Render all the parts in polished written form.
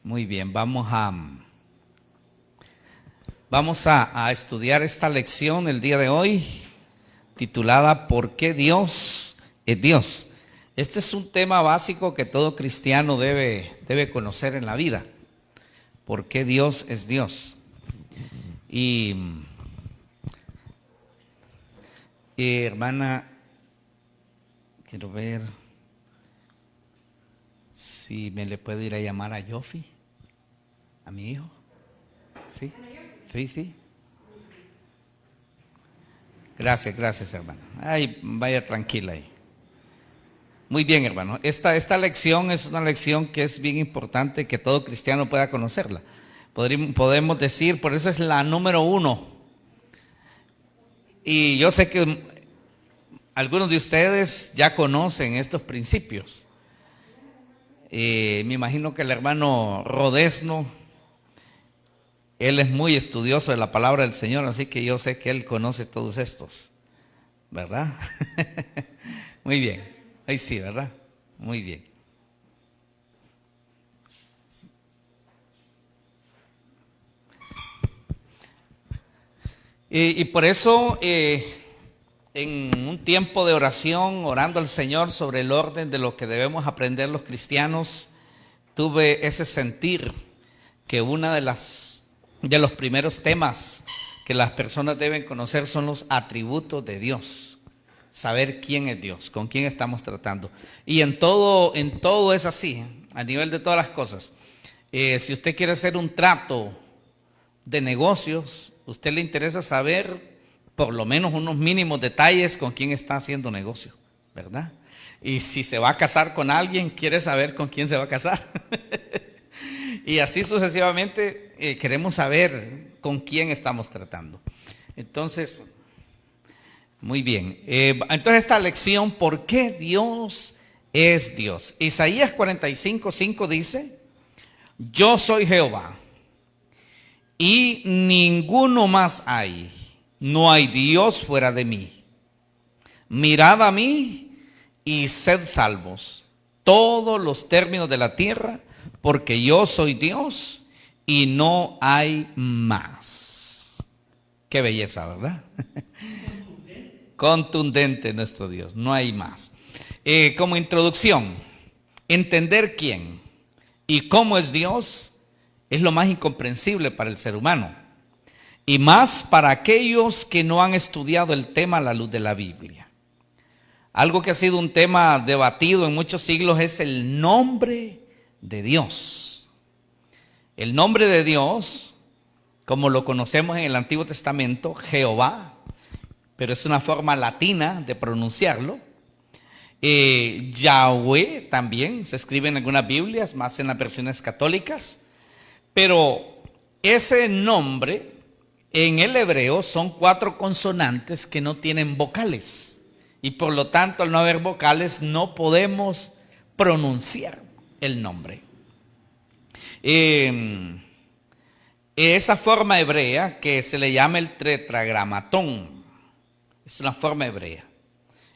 Muy bien, vamos a estudiar esta lección el día de hoy, titulada ¿Por qué Dios es Dios? Este es un tema básico que todo cristiano debe conocer en la vida. ¿Por qué Dios es Dios? Y hermana, quiero ver si me le puedo ir a llamar a Yofi, a mi hijo. ¿Sí? Sí. Gracias, hermano. Ay, vaya tranquila ahí. Muy bien, hermano. Esta lección es una lección que es bien importante que todo cristiano pueda conocerla. Podemos decir, por eso es la número 1. Y yo sé que algunos de ustedes ya conocen estos principios. Me imagino que el hermano Rodesno, él es muy estudioso de la palabra del Señor, así que yo sé que él conoce todos estos, ¿verdad? Muy bien. Ahí sí, ¿verdad? Muy bien. Y por eso, en un tiempo de oración, orando al Señor sobre el orden de lo que debemos aprender los cristianos, tuve ese sentir que uno de los primeros temas que las personas deben conocer son los atributos de Dios. Saber quién es Dios, con quién estamos tratando. Y en todo es así, a nivel de todas las cosas. Si usted quiere hacer un trato de negocios, usted le interesa saber por lo menos unos mínimos detalles con quién está haciendo negocio, ¿verdad? Y si se va a casar con alguien, quiere saber con quién se va a casar. Y así sucesivamente queremos saber con quién estamos tratando. Entonces, muy bien. Entonces esta lección, ¿por qué Dios es Dios? Isaías 45:5 dice, yo soy Jehová y ninguno más hay. No hay Dios fuera de mí. Mirad a mí y sed salvos todos los términos de la tierra, porque yo soy Dios y no hay más. Qué belleza, ¿verdad? Contundente nuestro Dios, no hay más. Como introducción, entender quién y cómo es Dios es lo más incomprensible para el ser humano. Y más para aquellos que no han estudiado el tema a la luz de la Biblia. Algo que ha sido un tema debatido en muchos siglos es el nombre de Dios. El nombre de Dios, como lo conocemos en el Antiguo Testamento, Jehová, pero es una forma latina de pronunciarlo. Yahweh también se escribe en algunas Biblias, más en las versiones católicas. Pero ese nombre en el hebreo son 4 consonantes que no tienen vocales. Y por lo tanto, al no haber vocales, no podemos pronunciar el nombre. Esa forma hebrea que se le llama el tetragramatón, es una forma hebrea.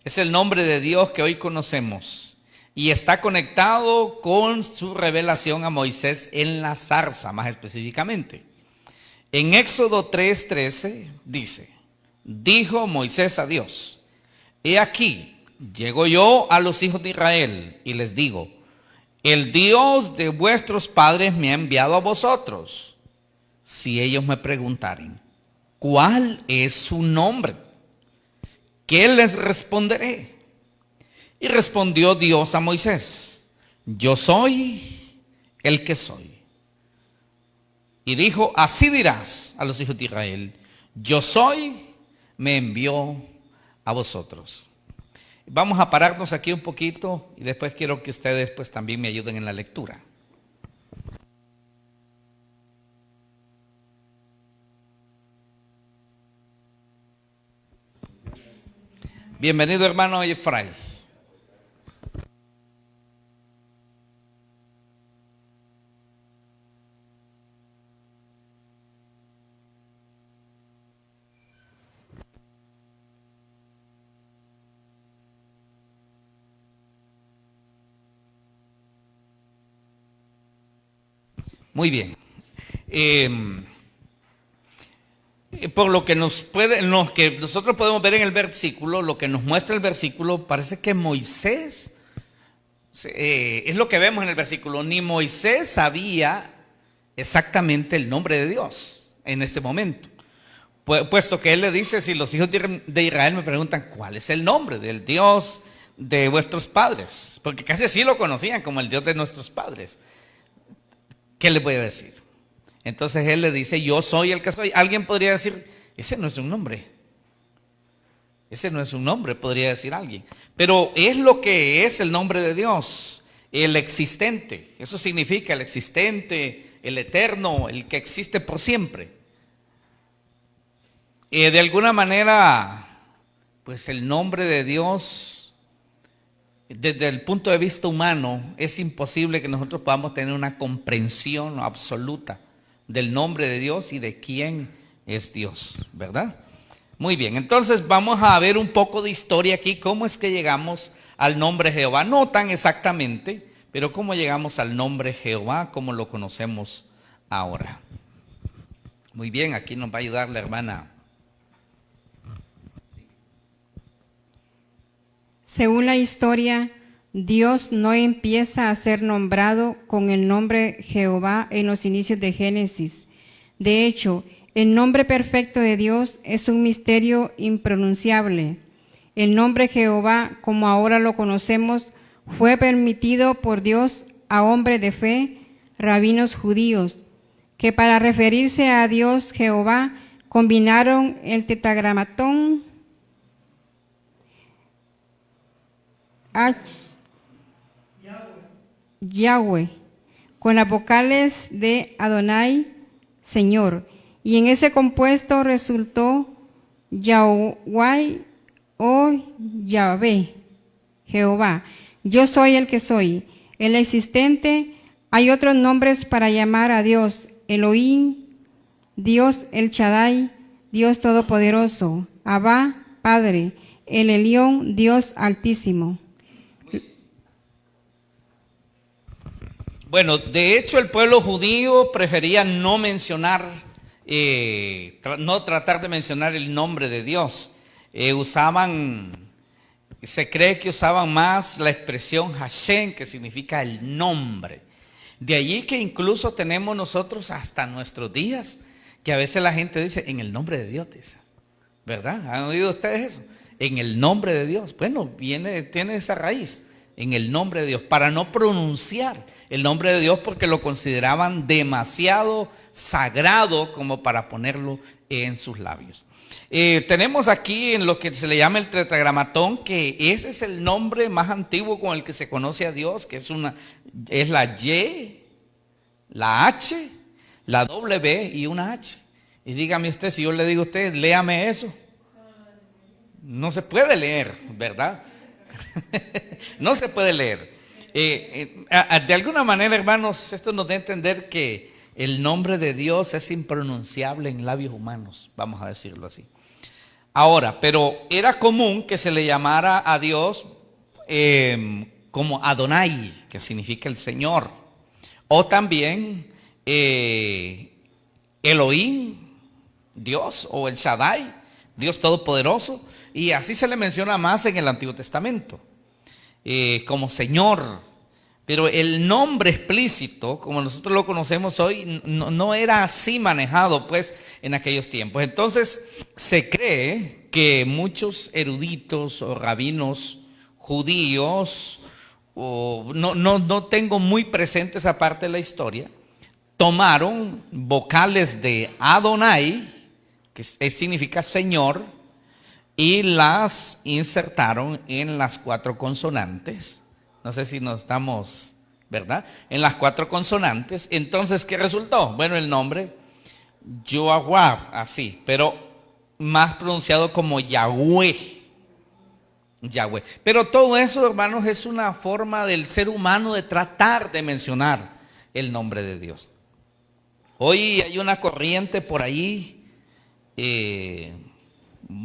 Es el nombre de Dios que hoy conocemos y está conectado con su revelación a Moisés en la zarza, más específicamente. En Éxodo 3:13 dice, dijo Moisés a Dios, he aquí, llego yo a los hijos de Israel y les digo, el Dios de vuestros padres me ha enviado a vosotros. Si ellos me preguntaren, ¿cuál es su nombre? ¿Qué les responderé? Y respondió Dios a Moisés, yo soy el que soy. Y dijo, así dirás a los hijos de Israel, yo soy, me envió a vosotros. Vamos a pararnos aquí un poquito y después quiero que ustedes pues también me ayuden en la lectura. Bienvenido, hermano Efraín. Muy bien. Por lo que lo que nosotros podemos ver en el versículo, lo que nos muestra el versículo, parece que Moisés, es lo que vemos en el versículo, ni Moisés sabía exactamente el nombre de Dios en ese momento. Puesto que él le dice, si los hijos de Israel me preguntan cuál es el nombre del Dios de vuestros padres, porque casi así lo conocían como el Dios de nuestros padres, ¿qué les voy a decir? Entonces él le dice, yo soy el que soy. Alguien podría decir, ese no es un nombre. Ese no es un nombre, podría decir alguien. Pero es lo que es el nombre de Dios, el existente. Eso significa el existente, el eterno, el que existe por siempre. De alguna manera, pues el nombre de Dios, desde el punto de vista humano, es imposible que nosotros podamos tener una comprensión absoluta del nombre de Dios y de quién es Dios, ¿verdad? Muy bien, entonces vamos a ver un poco de historia aquí, cómo es que llegamos al nombre Jehová, no tan exactamente, pero cómo llegamos al nombre Jehová, como lo conocemos ahora. Muy bien, aquí nos va a ayudar la hermana. Según la historia, Dios no empieza a ser nombrado con el nombre Jehová en los inicios de Génesis. De hecho, el nombre perfecto de Dios es un misterio impronunciable. El nombre Jehová, como ahora lo conocemos, fue permitido por Dios a hombres de fe, rabinos judíos, que para referirse a Dios Jehová combinaron el tetragramatón Yahweh con las vocales de Adonai, Señor, y en ese compuesto resultó Yahweh o Yahvé, Jehová. Yo soy el que soy, el existente. Hay otros nombres para llamar a Dios: Elohim, Dios el Shaddai, Dios Todopoderoso; Abba, Padre; el Elión, Dios Altísimo. Bueno, de hecho el pueblo judío prefería no mencionar, no tratar de mencionar el nombre de Dios. Se cree que usaban más la expresión Hashem, que significa el nombre. De allí que incluso tenemos nosotros hasta nuestros días, que a veces la gente dice, en el nombre de Dios, dice, ¿verdad? ¿Han oído ustedes eso? En el nombre de Dios. Bueno, tiene esa raíz, en el nombre de Dios, para no pronunciar el nombre de Dios porque lo consideraban demasiado sagrado como para ponerlo en sus labios. Tenemos aquí en lo que se le llama el tetragramatón, que ese es el nombre más antiguo con el que se conoce a Dios, que es la Y, la H, la W y una H. Y dígame usted, si yo le digo a usted, léame eso. No se puede leer, ¿verdad? No se puede leer. De alguna manera, hermanos, esto nos da a entender que el nombre de Dios es impronunciable en labios humanos, vamos a decirlo así. Ahora, pero era común que se le llamara a Dios como Adonai, que significa el Señor, o también Elohim, Dios, o el Shaddai, Dios Todopoderoso, y así se le menciona más en el Antiguo Testamento, como Señor. Pero el nombre explícito, como nosotros lo conocemos hoy, no era así manejado pues en aquellos tiempos. Entonces se cree que muchos eruditos o rabinos judíos, no tengo muy presente esa parte de la historia, tomaron vocales de Adonai, que significa Señor, y las insertaron en las 4 consonantes. No sé si nos estamos, ¿verdad? En las 4 consonantes. Entonces, ¿qué resultó? Bueno, el nombre Yoahweh, así, pero más pronunciado como Yahweh. Yahweh. Pero todo eso, hermanos, es una forma del ser humano de tratar de mencionar el nombre de Dios. Hoy hay una corriente por ahí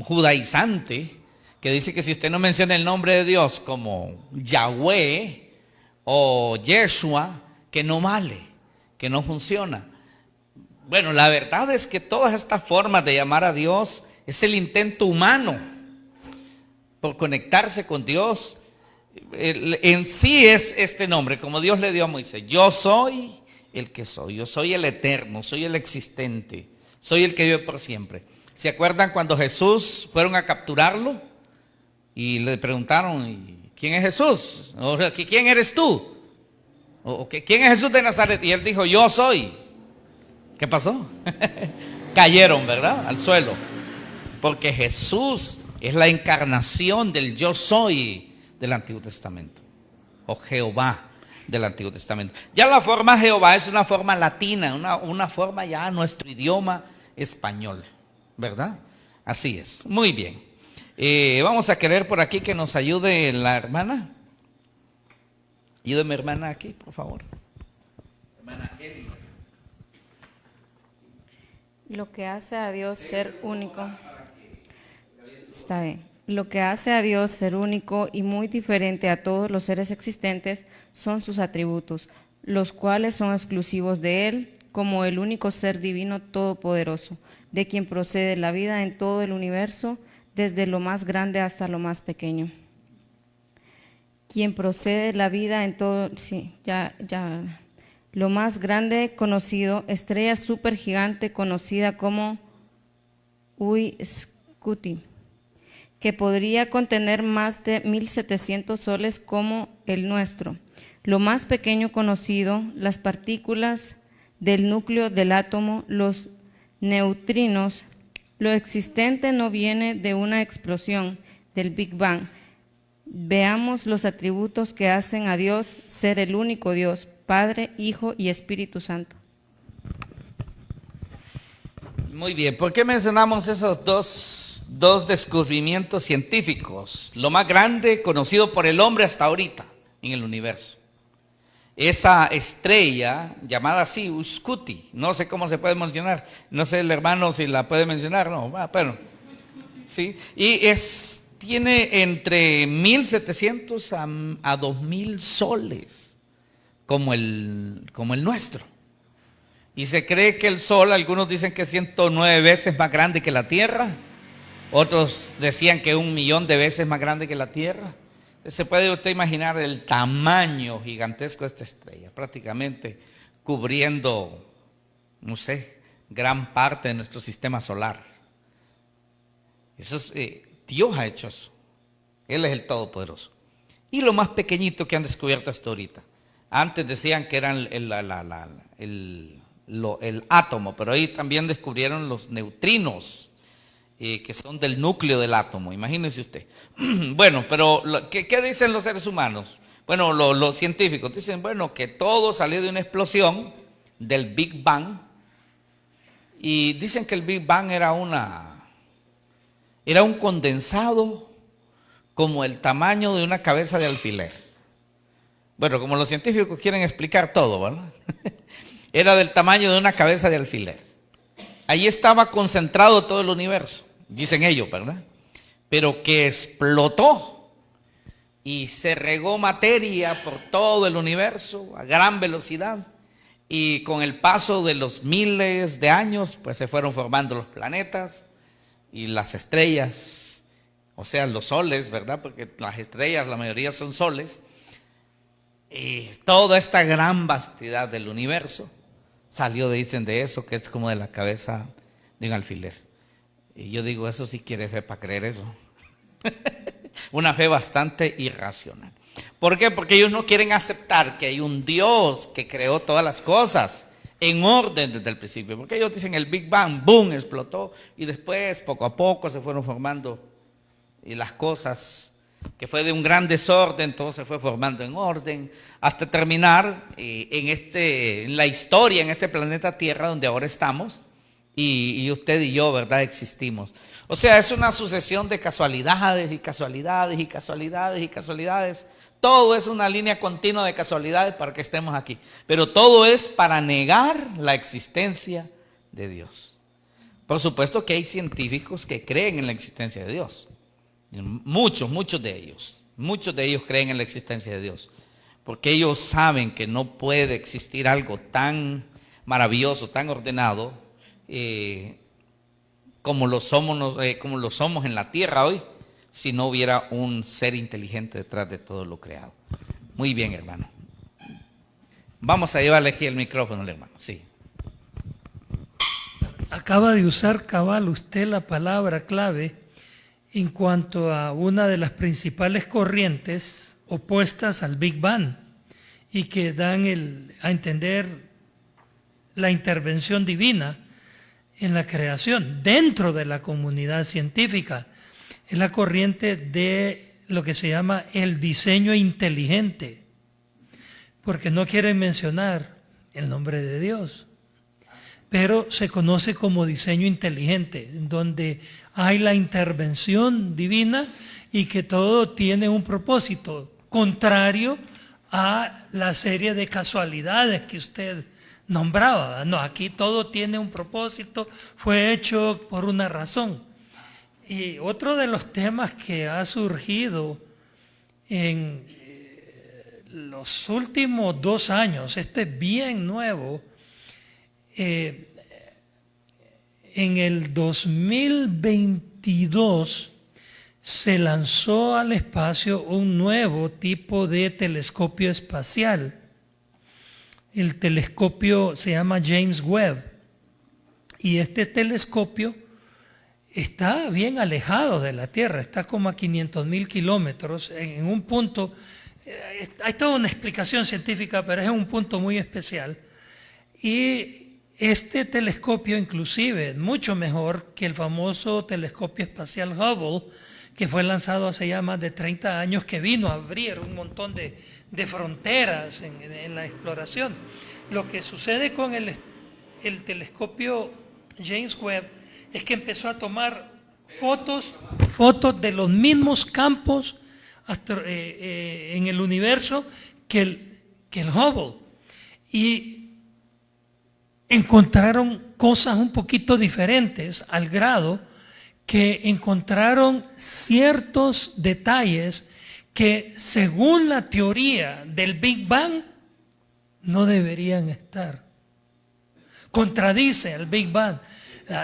judaizante que dice que si usted no menciona el nombre de Dios como Yahweh o Yeshua, que no vale, que no funciona. Bueno, la verdad es que todas estas formas de llamar a Dios es el intento humano por conectarse con Dios. En sí es este nombre, como Dios le dio a Moisés: yo soy el que soy, yo soy el eterno, soy el existente, soy el que vive por siempre. ¿Se acuerdan cuando Jesús fueron a capturarlo y le preguntaron: ¿quién es Jesús? O sea, ¿quién eres tú? ¿O quién es Jesús de Nazaret? Y él dijo: yo soy. ¿Qué pasó? Cayeron, ¿verdad? Al suelo. Porque Jesús es la encarnación del yo soy del Antiguo Testamento, o Jehová del Antiguo Testamento. Ya la forma Jehová es una forma latina, una forma ya nuestro idioma español, ¿verdad? Así es. Muy bien. Vamos a querer por aquí que nos ayude la hermana. Ayúdeme, hermana, aquí, por favor. Hermana Kelly. Lo que hace a Dios ser único. Está bien. Lo que hace a Dios ser único y muy diferente a todos los seres existentes son sus atributos, los cuales son exclusivos de Él, como el único ser divino todopoderoso, de quien procede la vida en todo el universo, desde lo más grande hasta lo más pequeño. Quien procede la vida en todo, lo más grande conocido, estrella supergigante conocida como Uy-Scuti, que podría contener más de 1700 soles como el nuestro. Lo más pequeño conocido, las partículas del núcleo del átomo, los neutrinos. Lo existente no viene de una explosión, del Big Bang. Veamos los atributos que hacen a Dios ser el único Dios, Padre, Hijo y Espíritu Santo. Muy bien, ¿por qué mencionamos esos dos descubrimientos científicos? Lo más grande conocido por el hombre hasta ahorita en el universo. Esa estrella llamada así, Uy-Scuti, no sé cómo se puede mencionar, no sé el hermano si la puede mencionar, no, bueno, sí, y tiene entre 1700 a 2000 soles, como el nuestro. Y se cree que el Sol, algunos dicen que es 109 veces más grande que la Tierra, otros decían que 1.000.000 de veces más grande que la Tierra. Se puede usted imaginar el tamaño gigantesco de esta estrella, prácticamente cubriendo, no sé, gran parte de nuestro sistema solar. Eso es, Dios ha hecho eso. Él es el Todopoderoso. Y lo más pequeñito que han descubierto hasta ahorita. Antes decían que eran el átomo, pero ahí también descubrieron los neutrinos, que son del núcleo del átomo, imagínense usted. Bueno, pero ¿qué dicen los seres humanos? Bueno, los científicos dicen, bueno, que todo salió de una explosión del Big Bang, y dicen que el Big Bang era un condensado como el tamaño de una cabeza de alfiler. Bueno, como los científicos quieren explicar todo, ¿verdad? Era del tamaño de una cabeza de alfiler. Allí estaba concentrado todo el universo, dicen ellos, ¿verdad? Pero que explotó y se regó materia por todo el universo a gran velocidad. Y con el paso de los miles de años, pues se fueron formando los planetas y las estrellas, o sea, los soles, ¿verdad? Porque las estrellas, la mayoría son soles. Y toda esta gran vastedad del universo salió, dicen, de eso, que es como de la cabeza de un alfiler. Y yo digo, eso sí quiere fe para creer eso. Una fe bastante irracional. ¿Por qué? Porque ellos no quieren aceptar que hay un Dios que creó todas las cosas en orden desde el principio. Porque ellos dicen el Big Bang, boom, explotó, y después poco a poco se fueron formando y las cosas, que fue de un gran desorden, todo se fue formando en orden, hasta terminar en la historia, en este planeta Tierra donde ahora estamos, y usted y yo, ¿verdad?, existimos. O sea, es una sucesión de casualidades y casualidades y casualidades y casualidades. Todo es una línea continua de casualidades para que estemos aquí. Pero todo es para negar la existencia de Dios. Por supuesto que hay científicos que creen en la existencia de Dios. Muchos de ellos creen en la existencia de Dios. porque ellos saben que no puede existir algo tan maravilloso, tan ordenado, como lo somos en la tierra hoy, si no hubiera un ser inteligente detrás de todo lo creado. Muy bien, hermano. Vamos a llevarle aquí el micrófono al hermano. Sí. Acaba de usar cabal usted la palabra clave en cuanto a una de las principales corrientes opuestas al Big Bang y que dan a entender la intervención divina en la creación dentro de la comunidad científica. Es la corriente de lo que se llama el diseño inteligente, porque no quieren mencionar el nombre de Dios, pero se conoce como diseño inteligente, donde hay la intervención divina y que todo tiene un propósito, contrario a la serie de casualidades que usted nombraba. No, aquí todo tiene un propósito, fue hecho por una razón. Y otro de los temas que ha surgido en los últimos 2 años, este es bien nuevo, en el 2022 se lanzó al espacio un nuevo tipo de telescopio espacial. El telescopio se llama James Webb y este telescopio está bien alejado de la Tierra, está como a 500,000 kilómetros en un punto. Hay toda una explicación científica, pero es un punto muy especial. Y este telescopio inclusive es mucho mejor que el famoso telescopio espacial Hubble, que fue lanzado hace ya más de 30 años, que vino a abrir un montón de fronteras en la exploración. Lo que sucede con el telescopio James Webb es que empezó a tomar fotos de los mismos campos en el universo que el Hubble, y encontraron cosas un poquito diferentes, al grado que encontraron ciertos detalles que, según la teoría del Big Bang, no deberían estar. Contradice al Big Bang.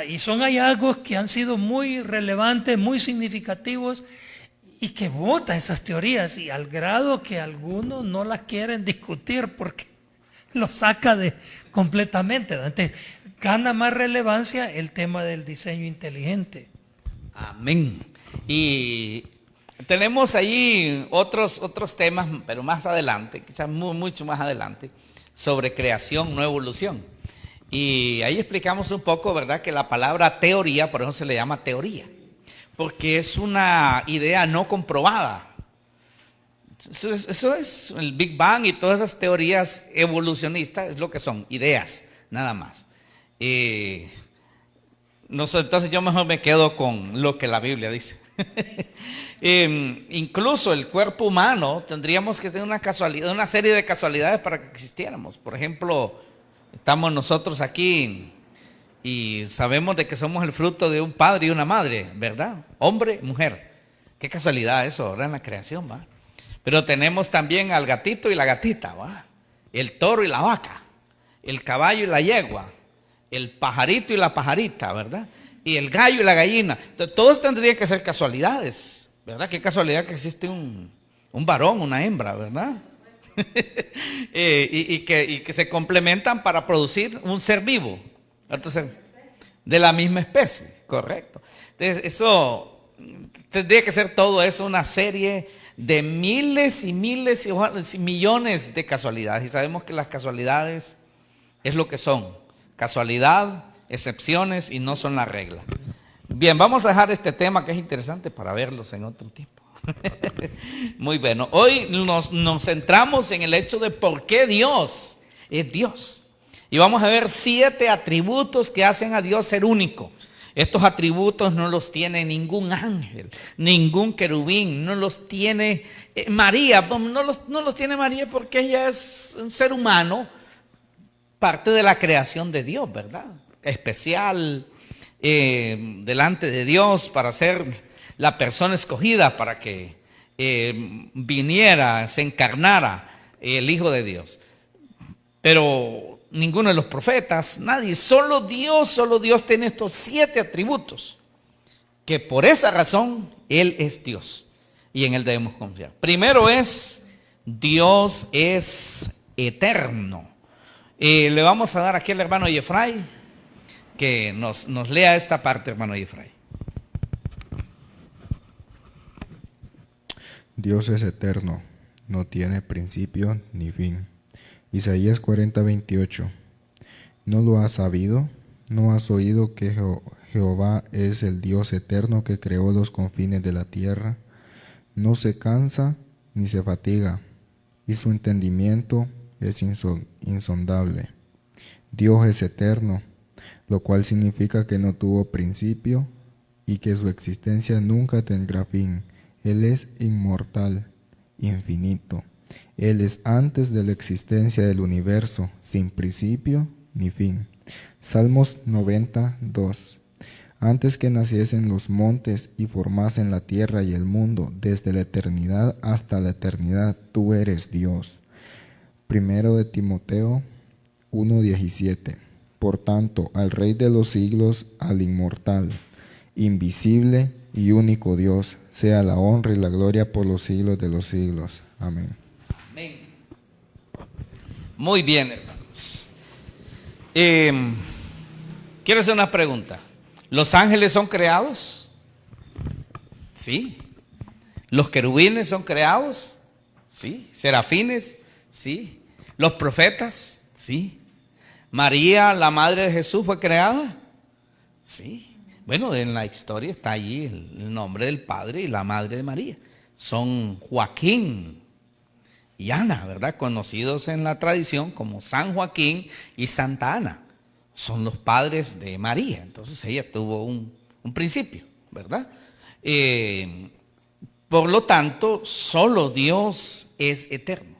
Y son hallazgos que han sido muy relevantes, muy significativos, y que botan esas teorías, y al grado que algunos no las quieren discutir porque lo saca completamente. Entonces, gana más relevancia el tema del diseño inteligente. Amén. Y tenemos ahí otros temas, pero más adelante, quizás mucho más adelante, sobre creación, no evolución. Y ahí explicamos un poco, ¿verdad?, que la palabra teoría, por eso se le llama teoría, porque es una idea no comprobada. Eso es el Big Bang y todas esas teorías evolucionistas, es lo que son, ideas, nada más. Entonces yo mejor me quedo con lo que la Biblia dice. Incluso el cuerpo humano tendríamos que tener una serie de casualidades para que existiéramos. Por ejemplo, estamos nosotros aquí y sabemos de que somos el fruto de un padre y una madre, ¿verdad? Hombre, mujer. Qué casualidad eso, ¿verdad? En la creación, ¿va? Pero tenemos también al gatito y la gatita, ¿va? El toro y la vaca, el caballo y la yegua, el pajarito y la pajarita, ¿verdad? Y el gallo y la gallina. Entonces, todos tendrían que ser casualidades, ¿verdad? Qué casualidad que existe un varón, una hembra, ¿verdad? y que se complementan para producir un ser vivo. Entonces, de la misma especie, correcto. Entonces, eso tendría que ser todo eso una serie de miles y miles y millones de casualidades. Y sabemos que las casualidades es lo que son. Casualidad, excepciones, y no son la regla. Bien, vamos a dejar este tema que es interesante para verlos en otro tiempo. Muy bueno. Hoy nos centramos en el hecho de por qué Dios es Dios. Y vamos a ver 7 atributos que hacen a Dios ser único. Estos atributos no los tiene ningún ángel, ningún querubín, no los tiene María. No los tiene María porque ella es un ser humano, parte de la creación de Dios, ¿verdad? Especial delante de Dios para ser la persona escogida para que viniera, se encarnara el Hijo de Dios. Pero ninguno de los profetas, nadie, solo Dios tiene estos 7 atributos, que por esa razón Él es Dios y en Él debemos confiar. Primero es, Dios es eterno. Le vamos a dar aquí al hermano Jeffrey que nos lea esta parte, hermano Jeffrey. Dios es eterno, no tiene principio ni fin. Isaías 40:28. ¿No lo has sabido? ¿No has oído que Jehová es el Dios eterno que creó los confines de la tierra? No se cansa ni se fatiga, y su entendimiento es insondable. Dios es eterno, lo cual significa que no tuvo principio y que su existencia nunca tendrá fin. Él es inmortal, infinito. Él es antes de la existencia del universo, sin principio ni fin. Salmos 90:2. Antes que naciesen los montes y formasen la tierra y el mundo, desde la eternidad hasta la eternidad, tú eres Dios. Primero de Timoteo 1:17. Por tanto, al Rey de los siglos, al inmortal, invisible y único Dios, sea la honra y la gloria por los siglos de los siglos. Amén. Amén. Muy bien, hermanos. Quiero hacer una pregunta. ¿Los ángeles son creados? Sí. ¿Los querubines son creados? Sí. ¿Serafines? Sí. ¿Los profetas? Sí. ¿María, la madre de Jesús, fue creada? Sí. Bueno, en la historia está allí el nombre del padre y la madre de María. Son Joaquín y Ana, ¿verdad? Conocidos en la tradición como San Joaquín y Santa Ana. Son los padres de María. Entonces ella tuvo un principio, ¿verdad? Por lo tanto, solo Dios es eterno.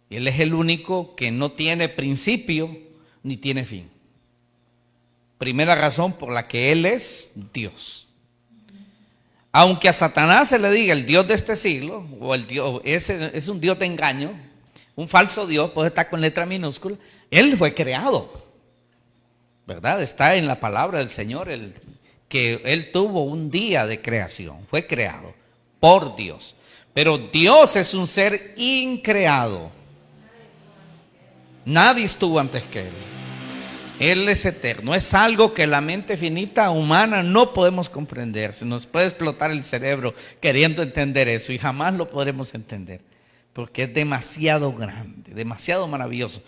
Él es el único que no tiene principio ni tiene fin. Primera razón por la que Él es Dios. Aunque a Satanás se le diga el Dios de este siglo, o el Dios, ese es un Dios de engaño, un falso Dios, puede estar con letra minúscula, Él fue creado, ¿verdad? Está en la palabra del Señor que Él tuvo un día de creación, fue creado por Dios. Pero Dios es un ser increado. Nadie estuvo antes que Él. Él es eterno, es algo que la mente finita humana no podemos comprender. Se nos puede explotar el cerebro queriendo entender eso y jamás lo podremos entender, porque es demasiado grande, demasiado maravilloso.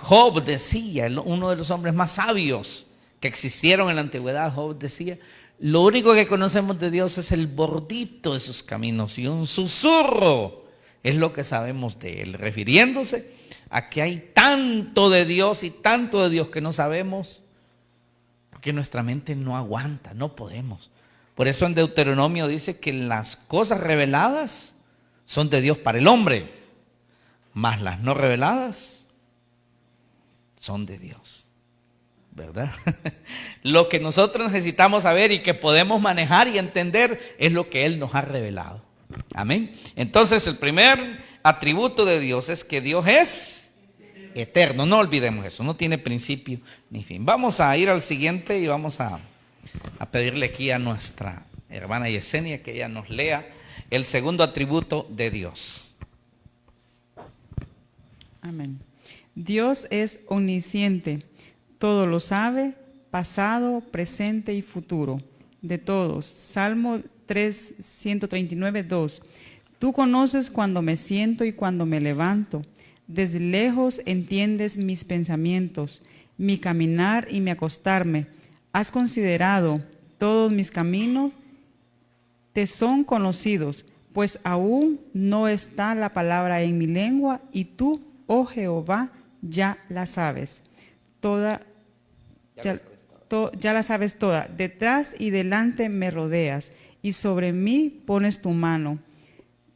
Job decía, uno de los hombres más sabios que existieron en la antigüedad, Job decía, lo único que conocemos de Dios es el bordito de sus caminos y un susurro es lo que sabemos de Él, refiriéndose a que hay tanto de Dios y tanto de Dios que no sabemos, porque nuestra mente no aguanta, no podemos. Por eso en Deuteronomio dice que las cosas reveladas son de Dios para el hombre, mas las no reveladas son de Dios, ¿verdad? Lo que nosotros necesitamos saber y que podemos manejar y entender es lo que Él nos ha revelado. Amén. Entonces el primer atributo de Dios es que Dios es eterno, no olvidemos eso, no tiene principio ni fin. Vamos a ir al siguiente y vamos a pedirle aquí a nuestra hermana Yesenia que ella nos lea el segundo atributo de Dios. Amén. Dios es omnisciente, todo lo sabe, pasado, presente y futuro, de todos. Salmo 139:2. Tú conoces cuando me siento y cuando me levanto. Desde lejos entiendes mis pensamientos, mi caminar y mi acostarme. Has considerado todos mis caminos, te son conocidos, pues aún no está la palabra en mi lengua, y tú, oh Jehová, ya la sabes. Ya la sabes toda. Detrás y delante me rodeas, y sobre mí pones tu mano.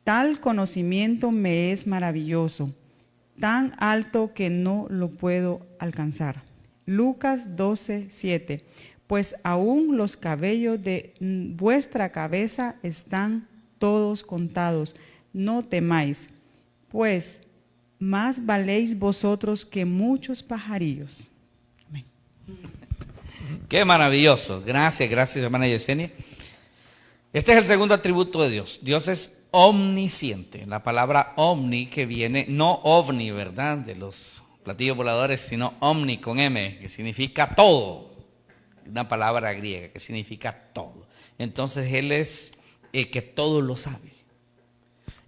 Tal conocimiento me es maravilloso, tan alto que no lo puedo alcanzar. Lucas 12:7. Pues aún los cabellos de vuestra cabeza están todos contados. No temáis, pues más valéis vosotros que muchos pajarillos. Qué maravilloso. Gracias, gracias, hermana Yesenia. Este es el segundo atributo de Dios. Dios es omnisciente. La palabra omni que viene, no ovni, ¿verdad? De los platillos voladores, sino omni con M, que significa todo. Una palabra griega que significa todo. Entonces Él es el que todo lo sabe.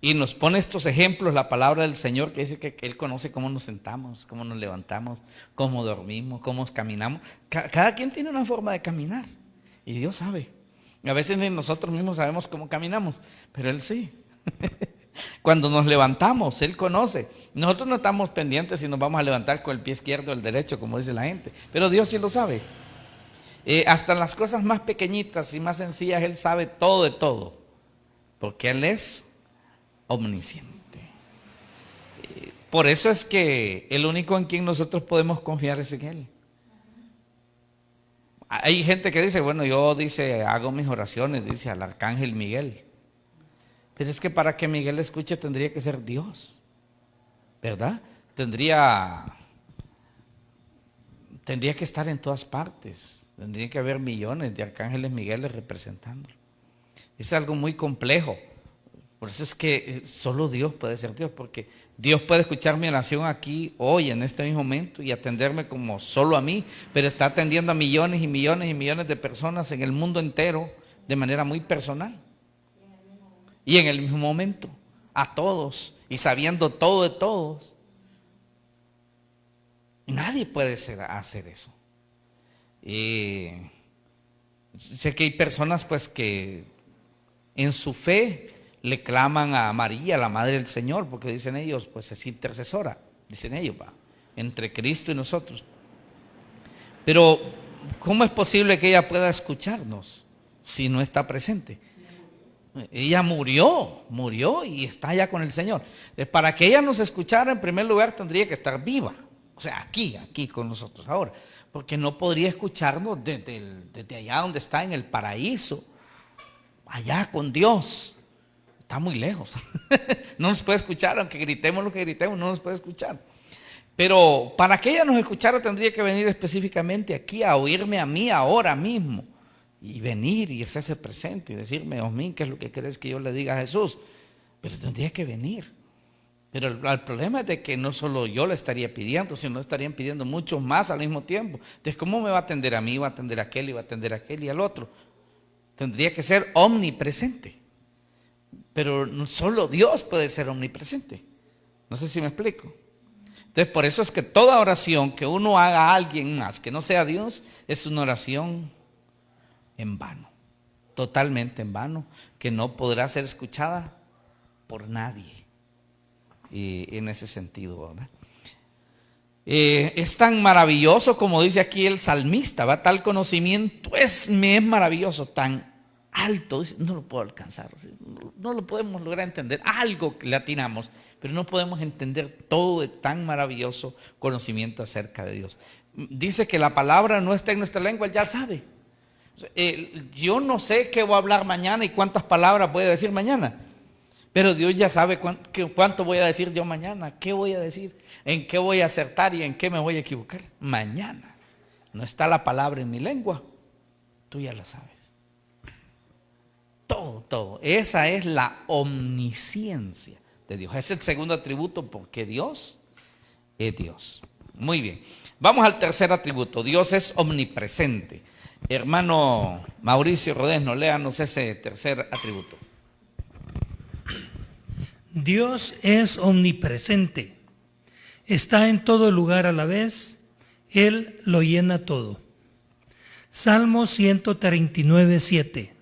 Y nos pone estos ejemplos, la palabra del Señor, que dice que Él conoce cómo nos sentamos, cómo nos levantamos, cómo dormimos, cómo caminamos. Cada quien tiene una forma de caminar y Dios sabe. A veces ni nosotros mismos sabemos cómo caminamos, pero Él sí. Cuando nos levantamos, Él conoce. Nosotros no estamos pendientes si nos vamos a levantar con el pie izquierdo o el derecho, como dice la gente, pero Dios sí lo sabe. Hasta las cosas más pequeñitas y más sencillas, Él sabe todo de todo, porque Él es omnisciente. Por eso es que el único en quien nosotros podemos confiar es en Él. Hay gente que dice, bueno, yo hago mis oraciones, dice al arcángel Miguel. Pero es que para que Miguel escuche tendría que ser Dios, ¿verdad? Tendría que estar en todas partes. Tendría que haber millones de arcángeles Migueles representándolo. Es algo muy complejo. Por eso es que solo Dios puede ser Dios, porque Dios puede escuchar mi oración aquí, hoy, en este mismo momento, y atenderme como solo a mí, pero está atendiendo a millones y millones y millones de personas en el mundo entero de manera muy personal. Y en el mismo momento, a todos, y sabiendo todo de todos. Nadie puede hacer eso. Sé que hay personas pues que en su fe le claman a María, la Madre del Señor, porque dicen ellos, pues es intercesora, dicen ellos, entre Cristo y nosotros. Pero, ¿cómo es posible que ella pueda escucharnos si no está presente? Ella murió y está allá con el Señor. Para que ella nos escuchara, en primer lugar, tendría que estar viva. O sea, aquí con nosotros ahora. Porque no podría escucharnos desde allá donde está en el paraíso, allá con Dios. Está muy lejos. No nos puede escuchar, aunque gritemos lo que gritemos, no nos puede escuchar. Pero para que ella nos escuchara tendría que venir específicamente aquí a oírme a mí ahora mismo. Y venir y hacerse presente y decirme, Osmín, ¿qué es lo que querés que yo le diga a Jesús? Pero tendría que venir. Pero el problema es de que no solo yo le estaría pidiendo, sino estarían pidiendo muchos más al mismo tiempo. Entonces, ¿cómo me va a atender a mí? Va a atender a aquel y va a atender a aquel y al otro. Tendría que ser omnipresente. Pero no solo Dios puede ser omnipresente. No sé si me explico. Entonces, por eso es que toda oración que uno haga a alguien más que no sea Dios es una oración en vano, totalmente en vano, que no podrá ser escuchada por nadie. Y en ese sentido, ¿verdad? Es tan maravilloso como dice aquí el salmista, ¿va? Tal conocimiento me es maravilloso, tan alto, no lo puedo alcanzar, no lo podemos lograr entender, algo le atinamos, pero no podemos entender todo de tan maravilloso conocimiento acerca de Dios. Dice que la palabra no está en nuestra lengua, Él ya sabe. Yo no sé qué voy a hablar mañana y cuántas palabras voy a decir mañana, pero Dios ya sabe cuánto voy a decir yo mañana, qué voy a decir, en qué voy a acertar y en qué me voy a equivocar mañana. No está la palabra en mi lengua, tú ya la sabes. Todo. Esa es la omnisciencia de Dios. Es el segundo atributo porque Dios es Dios. Muy bien. Vamos al tercer atributo. Dios es omnipresente. Hermano Mauricio Rodesno, léanos ese tercer atributo. Dios es omnipresente. Está en todo lugar a la vez. Él lo llena todo. Salmo 139, 7.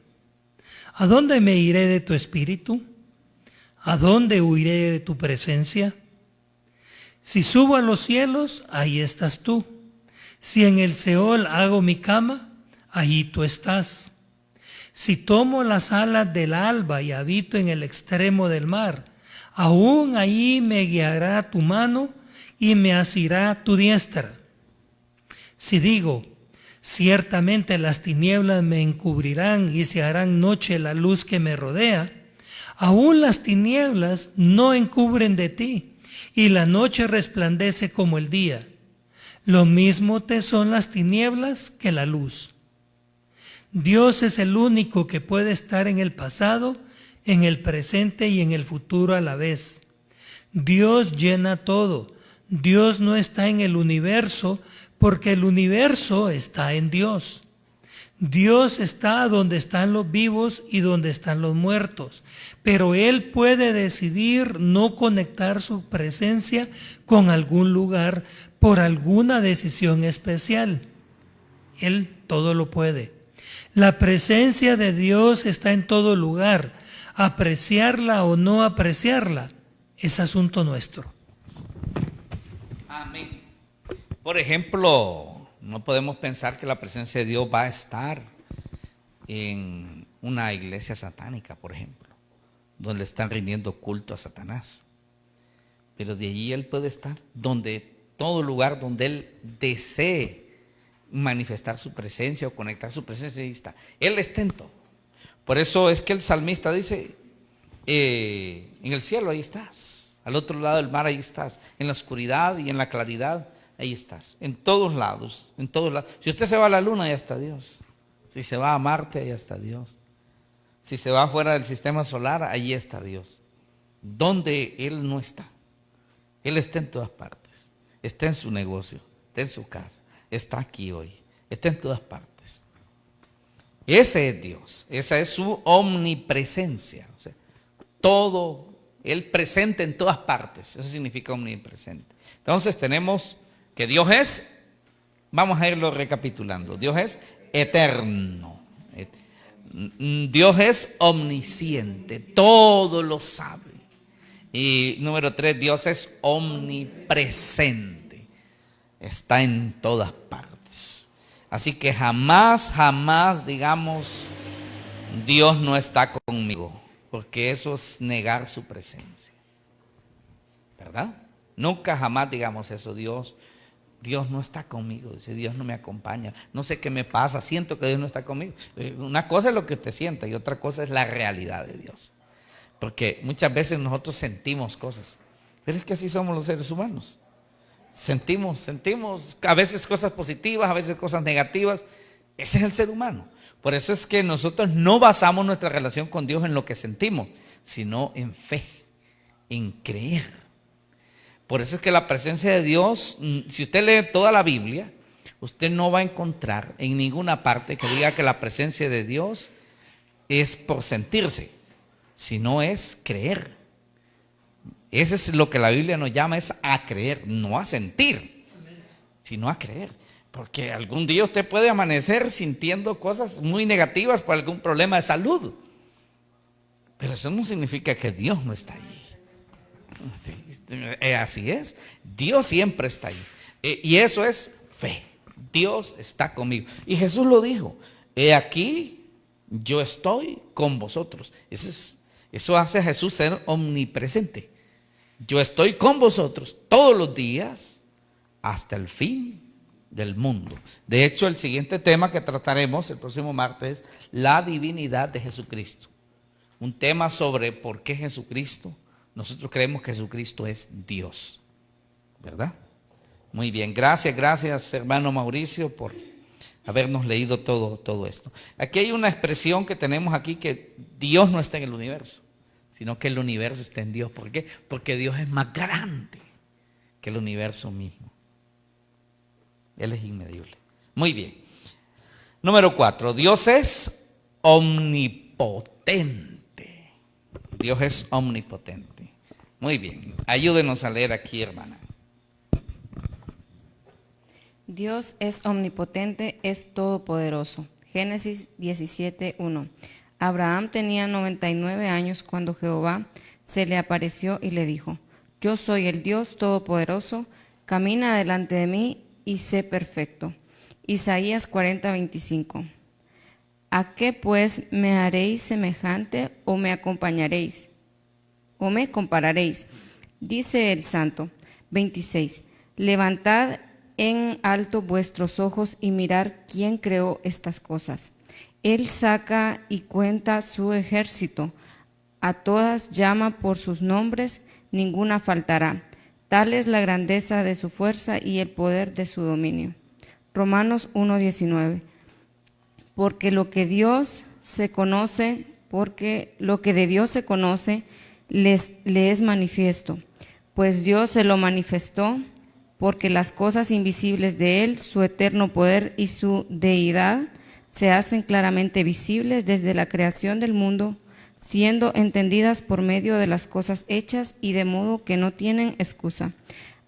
¿A dónde me iré de tu espíritu? ¿A dónde huiré de tu presencia? Si subo a los cielos, ahí estás tú. Si en el Seol hago mi cama, allí tú estás. Si tomo las alas del alba y habito en el extremo del mar, aún allí me guiará tu mano y me asirá tu diestra. Si digo, ciertamente las tinieblas me encubrirán y se harán noche la luz que me rodea, aún las tinieblas no encubren de ti, y la noche resplandece como el día. Lo mismo te son las tinieblas que la luz. Dios es el único que puede estar en el pasado, en el presente y en el futuro a la vez. Dios llena todo. Dios no está en el universo porque el universo está en Dios. Dios está donde están los vivos y donde están los muertos, pero Él puede decidir no conectar su presencia con algún lugar por alguna decisión especial. Él todo lo puede. La presencia de Dios está en todo lugar. Apreciarla o no apreciarla es asunto nuestro. Amén. Por ejemplo, no podemos pensar que la presencia de Dios va a estar en una iglesia satánica, por ejemplo, donde están rindiendo culto a Satanás. Pero de allí Él puede estar todo lugar donde Él desee manifestar su presencia o conectar su presencia, ahí está. Él está en todo. Por eso es que el salmista dice, en el cielo ahí estás, al otro lado del mar ahí estás, en la oscuridad y en la claridad ahí estás, en todos lados, en todos lados. Si usted se va a la luna, allá está Dios. Si se va a Marte, allá está Dios. Si se va fuera del sistema solar, allí está Dios. Donde Él no está. Él está en todas partes. Está en su negocio, está en su casa, está aquí hoy, está en todas partes. Ese es Dios, esa es su omnipresencia. O sea, todo, Él presente en todas partes, eso significa omnipresente. Entonces tenemos que Dios es, vamos a irlo recapitulando, Dios es eterno, Dios es omnisciente, todo lo sabe. Y número 3, Dios es omnipresente, está en todas partes. Así que jamás digamos, Dios no está conmigo, porque eso es negar su presencia, ¿verdad? Nunca jamás digamos eso, Dios no está conmigo, dice, Dios no me acompaña, no sé qué me pasa, siento que Dios no está conmigo. Una cosa es lo que usted sienta y otra cosa es la realidad de Dios. Porque muchas veces nosotros sentimos cosas, pero es que así somos los seres humanos. Sentimos a veces cosas positivas, a veces cosas negativas. Ese es el ser humano. Por eso es que nosotros no basamos nuestra relación con Dios en lo que sentimos, sino en fe, en creer. Por eso es que la presencia de Dios, si usted lee toda la Biblia, usted no va a encontrar en ninguna parte que diga que la presencia de Dios es por sentirse, sino es creer. Eso es lo que la Biblia nos llama, es a creer, no a sentir, sino a creer. Porque algún día usted puede amanecer sintiendo cosas muy negativas por algún problema de salud, pero eso no significa que Dios no está ahí. Así es, Dios siempre está ahí, y eso es fe. Dios está conmigo, y Jesús lo dijo: he aquí, yo estoy con vosotros. Eso hace a Jesús ser omnipresente. Yo estoy con vosotros todos los días hasta el fin del mundo. De hecho, el siguiente tema que trataremos el próximo martes es la divinidad de Jesucristo. Un tema sobre por qué Jesucristo. Nosotros creemos que Jesucristo es Dios, ¿verdad? Muy bien, gracias hermano Mauricio por habernos leído todo esto. Aquí hay una expresión que tenemos aquí, que Dios no está en el universo, sino que el universo está en Dios. ¿Por qué? Porque Dios es más grande que el universo mismo. Él es inmedible. Muy bien. Número 4, Dios es omnipotente. Dios es omnipotente. Muy bien, ayúdenos a leer aquí, hermana. Dios es omnipotente, es todopoderoso. Génesis 17:1. Abraham tenía 99 años cuando Jehová se le apareció y le dijo: yo soy el Dios todopoderoso, camina delante de mí y sé perfecto. Isaías 40:25. ¿A qué pues me haréis semejante o me acompañaréis? ¿O me compararéis? Dice el Santo. 26. Levantad en alto vuestros ojos y mirad quién creó estas cosas. Él saca y cuenta su ejército, a todas llama por sus nombres, ninguna faltará. Tal es la grandeza de su fuerza y el poder de su dominio. Romanos 1:19. Porque lo que de Dios se conoce, le es manifiesto, pues Dios se lo manifestó, porque las cosas invisibles de Él, su eterno poder y su deidad, se hacen claramente visibles desde la creación del mundo, siendo entendidas por medio de las cosas hechas y de modo que no tienen excusa.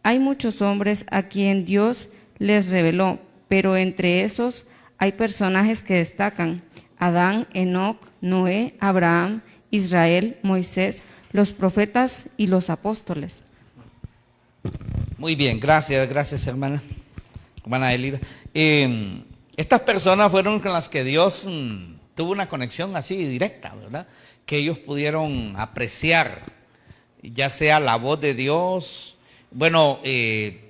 Hay muchos hombres a quien Dios les reveló, pero entre esos hay personajes que destacan: Adán, Enoc, Noé, Abraham, Israel, Moisés, los profetas y los apóstoles. Muy bien, gracias hermana Elida. Estas personas fueron con las que Dios tuvo una conexión así directa, ¿verdad? Que ellos pudieron apreciar, ya sea la voz de Dios. Bueno, en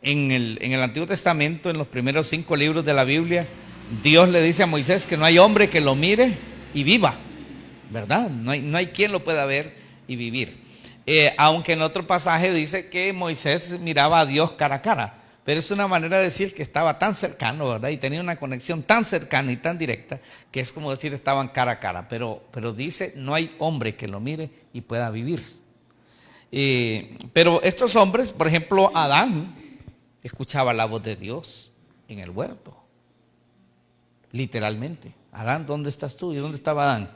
el Antiguo Testamento, en los primeros 5 libros de la Biblia, Dios le dice a Moisés que no hay hombre que lo mire y viva, ¿verdad? No hay quien lo pueda ver y vivir. Aunque en otro pasaje dice que Moisés miraba a Dios cara a cara, pero es una manera de decir que estaba tan cercano, ¿verdad? Y tenía una conexión tan cercana y tan directa, que es como decir estaban cara a cara, pero dice no hay hombre que lo mire y pueda vivir. Pero estos hombres, por ejemplo, Adán escuchaba la voz de Dios en el huerto, literalmente. Adán, ¿dónde estás tú? ¿Y dónde estaba Adán?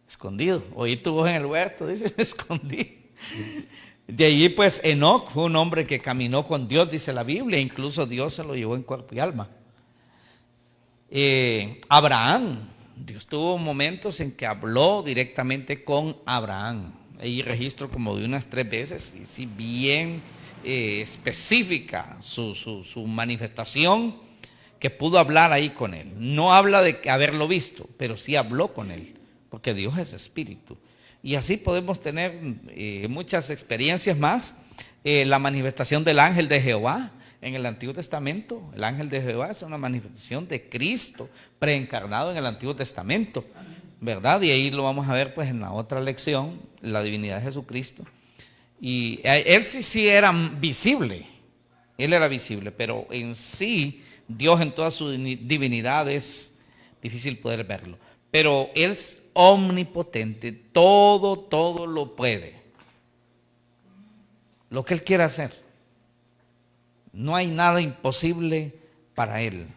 Escondido. Oí tu voz en el huerto, dice, me escondí. De allí pues Enoc fue un hombre que caminó con Dios, dice la Biblia, incluso Dios se lo llevó en cuerpo y alma. Abraham, Dios tuvo momentos en que habló directamente con Abraham. Hay registro como de unas 3 veces, y sí, bien específica su manifestación, que pudo hablar ahí con él. No habla de haberlo visto, pero sí habló con él, porque Dios es espíritu. Y así podemos tener muchas experiencias más. La manifestación del ángel de Jehová en el Antiguo Testamento. El ángel de Jehová es una manifestación de Cristo preencarnado en el Antiguo Testamento, ¿verdad? Y ahí lo vamos a ver pues en la otra lección, la divinidad de Jesucristo. Y él sí era visible, él era visible, pero en sí Dios en toda su divinidad es difícil poder verlo. Pero Él es omnipotente, todo lo puede. Lo que Él quiera hacer. No hay nada imposible para Él.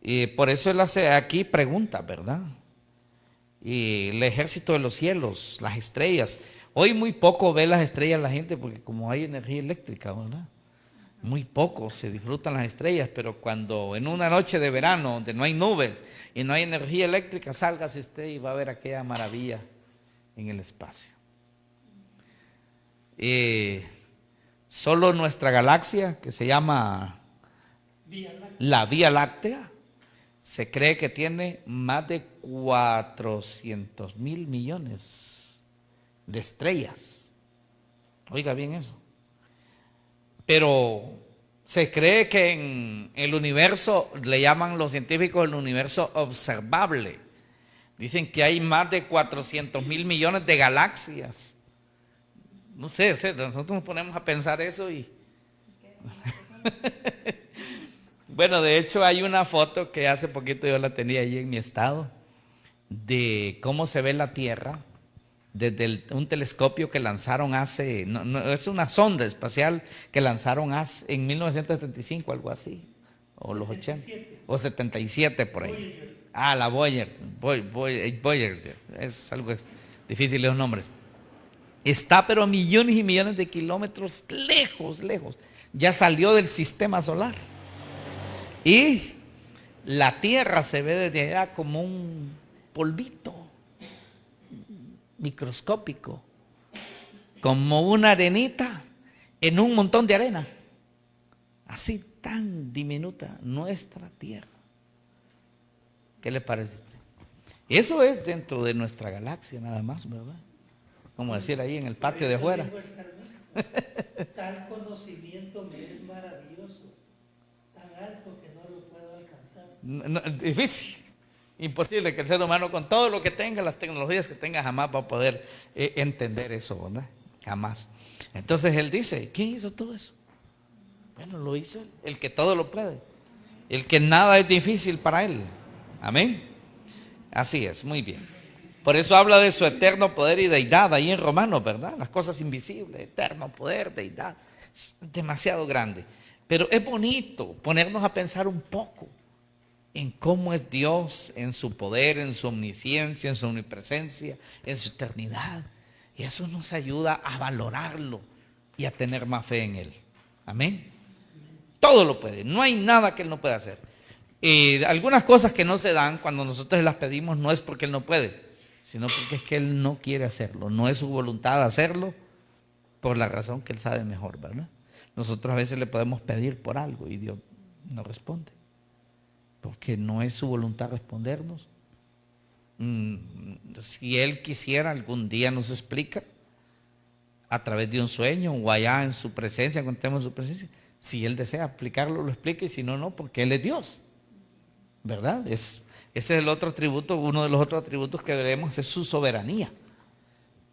Y por eso Él hace aquí preguntas, ¿verdad? Y el ejército de los cielos, las estrellas. Hoy muy poco ve las estrellas la gente porque como hay energía eléctrica, ¿verdad? Muy poco se disfrutan las estrellas, pero cuando en una noche de verano donde no hay nubes y no hay energía eléctrica, sálgase usted y va a ver aquella maravilla en el espacio. Solo nuestra galaxia, que se llama la Vía Láctea, se cree que tiene más de 400,000 millones de estrellas. Oiga bien eso. Pero se cree que en el universo, le llaman los científicos el universo observable. Dicen que hay más de 400,000 millones de galaxias. No sé, nosotros nos ponemos a pensar eso y... Bueno, de hecho hay una foto que hace poquito yo la tenía ahí en mi estado, de cómo se ve la Tierra desde un telescopio que lanzaron hace, es una sonda espacial que lanzaron en 1975, algo así, o los 80, o 77 por ahí. Voyager. La Voyager, es algo difícil los nombres. Está pero a millones y millones de kilómetros lejos. Ya salió del sistema solar. Y la Tierra se ve desde allá como un polvito microscópico, como una arenita en un montón de arena. Así tan diminuta nuestra Tierra. ¿Qué le parece a usted? Eso es dentro de nuestra galaxia nada más, ¿verdad? Como decir ahí en el patio de afuera. Tal conocimiento me es maravilloso, tan alto que no lo puedo alcanzar. Difícil, imposible que el ser humano con todo lo que tenga, las tecnologías que tenga, jamás va a poder entender eso, ¿verdad? jamás. Entonces él dice, ¿quién hizo todo eso? Bueno, lo hizo él, el que todo lo puede, el que nada es difícil para él. Amén. Así es, muy bien. Por eso habla de su eterno poder y deidad ahí en Romanos, ¿verdad? Las cosas invisibles, eterno poder, deidad, es demasiado grande. Pero es bonito ponernos a pensar un poco en cómo es Dios, en su poder, en su omnisciencia, en su omnipresencia, en su eternidad. Y eso nos ayuda a valorarlo y a tener más fe en Él. Amén. Todo lo puede, no hay nada que Él no pueda hacer. Algunas cosas que no se dan cuando nosotros las pedimos no es porque Él no puede, sino porque es que Él no quiere hacerlo, no es su voluntad hacerlo por la razón que Él sabe mejor, ¿verdad? Nosotros a veces le podemos pedir por algo y Dios no responde, porque no es su voluntad respondernos. Si Él quisiera, algún día nos explica a través de un sueño o allá en su presencia, cuando estemos en su presencia. Si Él desea explicarlo, lo explica, y si no, no, porque Él es Dios, ¿verdad? Ese es el otro atributo, uno de los otros atributos que veremos, es su soberanía.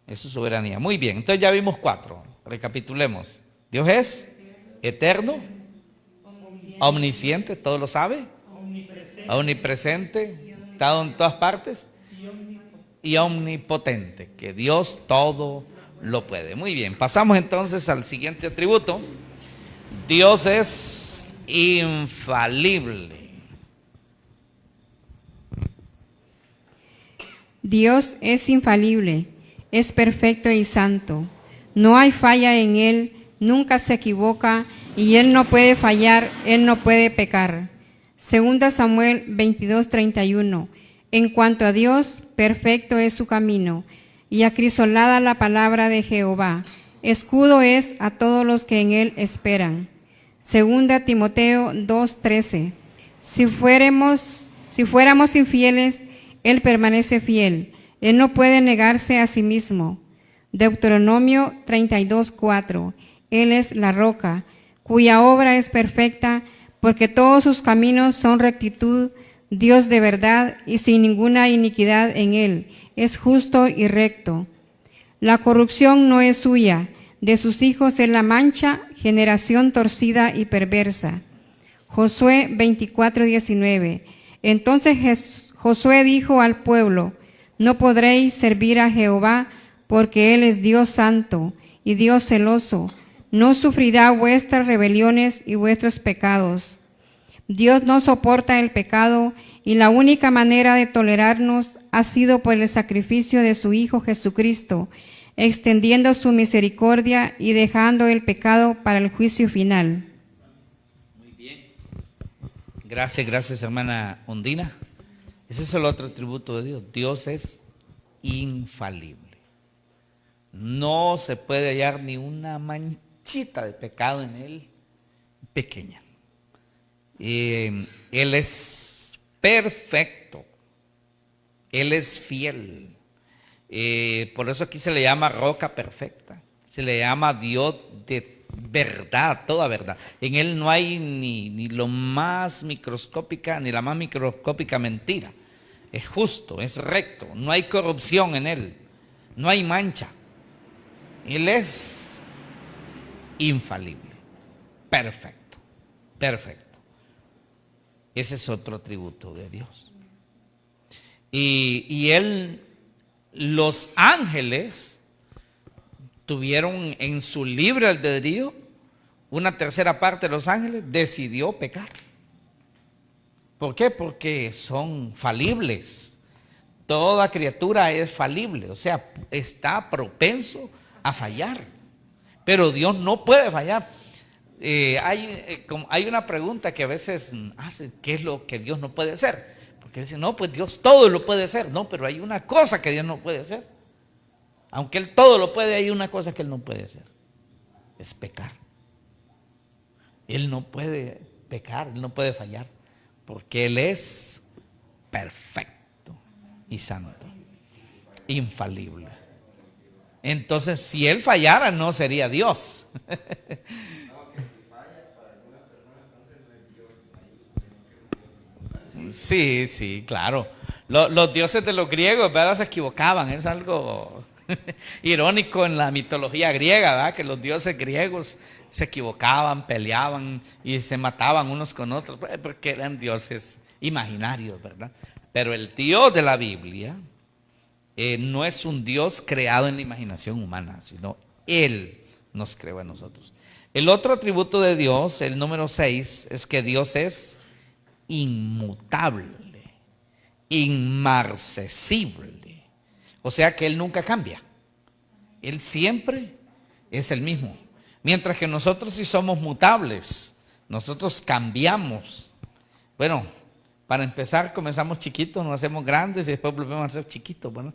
Es su soberanía. Muy bien, entonces ya vimos 4. Recapitulemos. Dios es eterno, omnisciente, todo lo sabe, omnipresente, está en todas partes, y omnipotente, que Dios todo lo puede. Muy bien, pasamos entonces al siguiente atributo. Dios es infalible. Dios es infalible, es perfecto y santo. No hay falla en Él, nunca se equivoca, y Él no puede fallar, Él no puede pecar. 2 Samuel 22:31. En cuanto a Dios, perfecto es su camino, y acrisolada la palabra de Jehová. Escudo es a todos los que en Él esperan. 2 Timoteo 2:13. Si fuéramos infieles, Él permanece fiel. Él no puede negarse a sí mismo. Deuteronomio 32:4. Él es la roca, cuya obra es perfecta, porque todos sus caminos son rectitud, Dios de verdad y sin ninguna iniquidad en Él. Es justo y recto. La corrupción no es suya, de sus hijos es la mancha, generación torcida y perversa. Josué 24:19. Entonces Josué dijo al pueblo: no podréis servir a Jehová, porque Él es Dios santo y Dios celoso. No sufrirá vuestras rebeliones y vuestros pecados. Dios no soporta el pecado, y la única manera de tolerarnos ha sido por el sacrificio de su Hijo Jesucristo, extendiendo su misericordia y dejando el pecado para el juicio final. Muy bien. Gracias, hermana Ondina. Ese es el otro atributo de Dios. Dios es infalible. No se puede hallar ni una manchita de pecado en Él, pequeña. Él es perfecto. Él es fiel. Por eso aquí se le llama roca perfecta. Se le llama Dios de verdad, toda verdad. En Él no hay ni lo más microscópica, ni la más microscópica mentira. Es justo, es recto, no hay corrupción en Él, no hay mancha. Él es infalible, perfecto, perfecto. Ese es otro atributo de Dios. Y Él, los ángeles tuvieron en su libre albedrío, una tercera parte de los ángeles decidió pecar. ¿Por qué? Porque son falibles. Toda criatura es falible, o sea, está propenso a fallar. Pero Dios no puede fallar. Hay una pregunta que a veces hacen: ¿qué es lo que Dios no puede hacer? Porque dicen, no, pues Dios todo lo puede hacer. No, pero hay una cosa que Dios no puede hacer. Aunque Él todo lo puede, hay una cosa que Él no puede hacer: es pecar. Él no puede pecar, Él no puede fallar, porque Él es perfecto y santo, infalible. Entonces, si Él fallara, no sería Dios. Sí, claro. Los dioses de los griegos, ¿verdad?, se equivocaban, es algo Irónico en la mitología griega, ¿verdad? Que los dioses griegos se equivocaban, peleaban y se mataban unos con otros, porque eran dioses imaginarios, ¿verdad? Pero el Dios de la Biblia no es un Dios creado en la imaginación humana, sino Él nos creó a nosotros. El otro atributo de Dios, el número 6, es que Dios es inmutable, inmarcesible. O sea que Él nunca cambia. Él siempre es el mismo. Mientras que nosotros sí somos mutables, nosotros cambiamos. Bueno, para empezar comenzamos chiquitos, nos hacemos grandes y después volvemos a ser chiquitos. Bueno,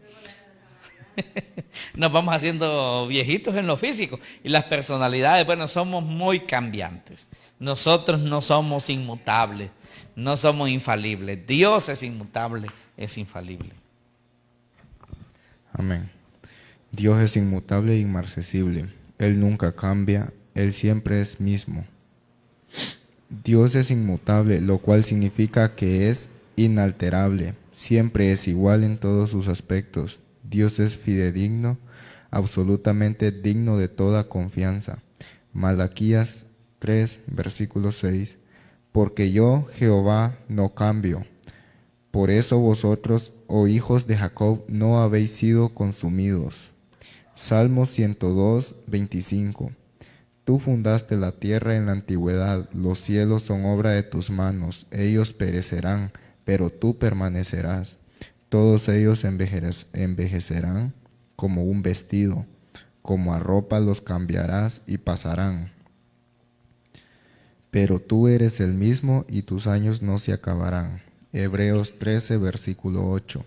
nos vamos haciendo viejitos en lo físico. Y las personalidades, bueno, somos muy cambiantes. Nosotros no somos inmutables, no somos infalibles. Dios es inmutable, es infalible. Amén. Dios es inmutable e inmarcesible. Él nunca cambia, Él siempre es mismo. Dios es inmutable, lo cual significa que es inalterable. Siempre es igual en todos sus aspectos. Dios es fidedigno, absolutamente digno de toda confianza. Malaquías 3, versículo 6. Porque yo, Jehová, no cambio. Por eso vosotros, oh hijos de Jacob, no habéis sido consumidos. Salmo 102, 25. Tú fundaste la tierra en la antigüedad, los cielos son obra de tus manos, ellos perecerán, pero tú permanecerás. Todos ellos envejecerán como un vestido, como a ropa los cambiarás y pasarán. Pero tú eres el mismo y tus años no se acabarán. Hebreos 13, versículo 8.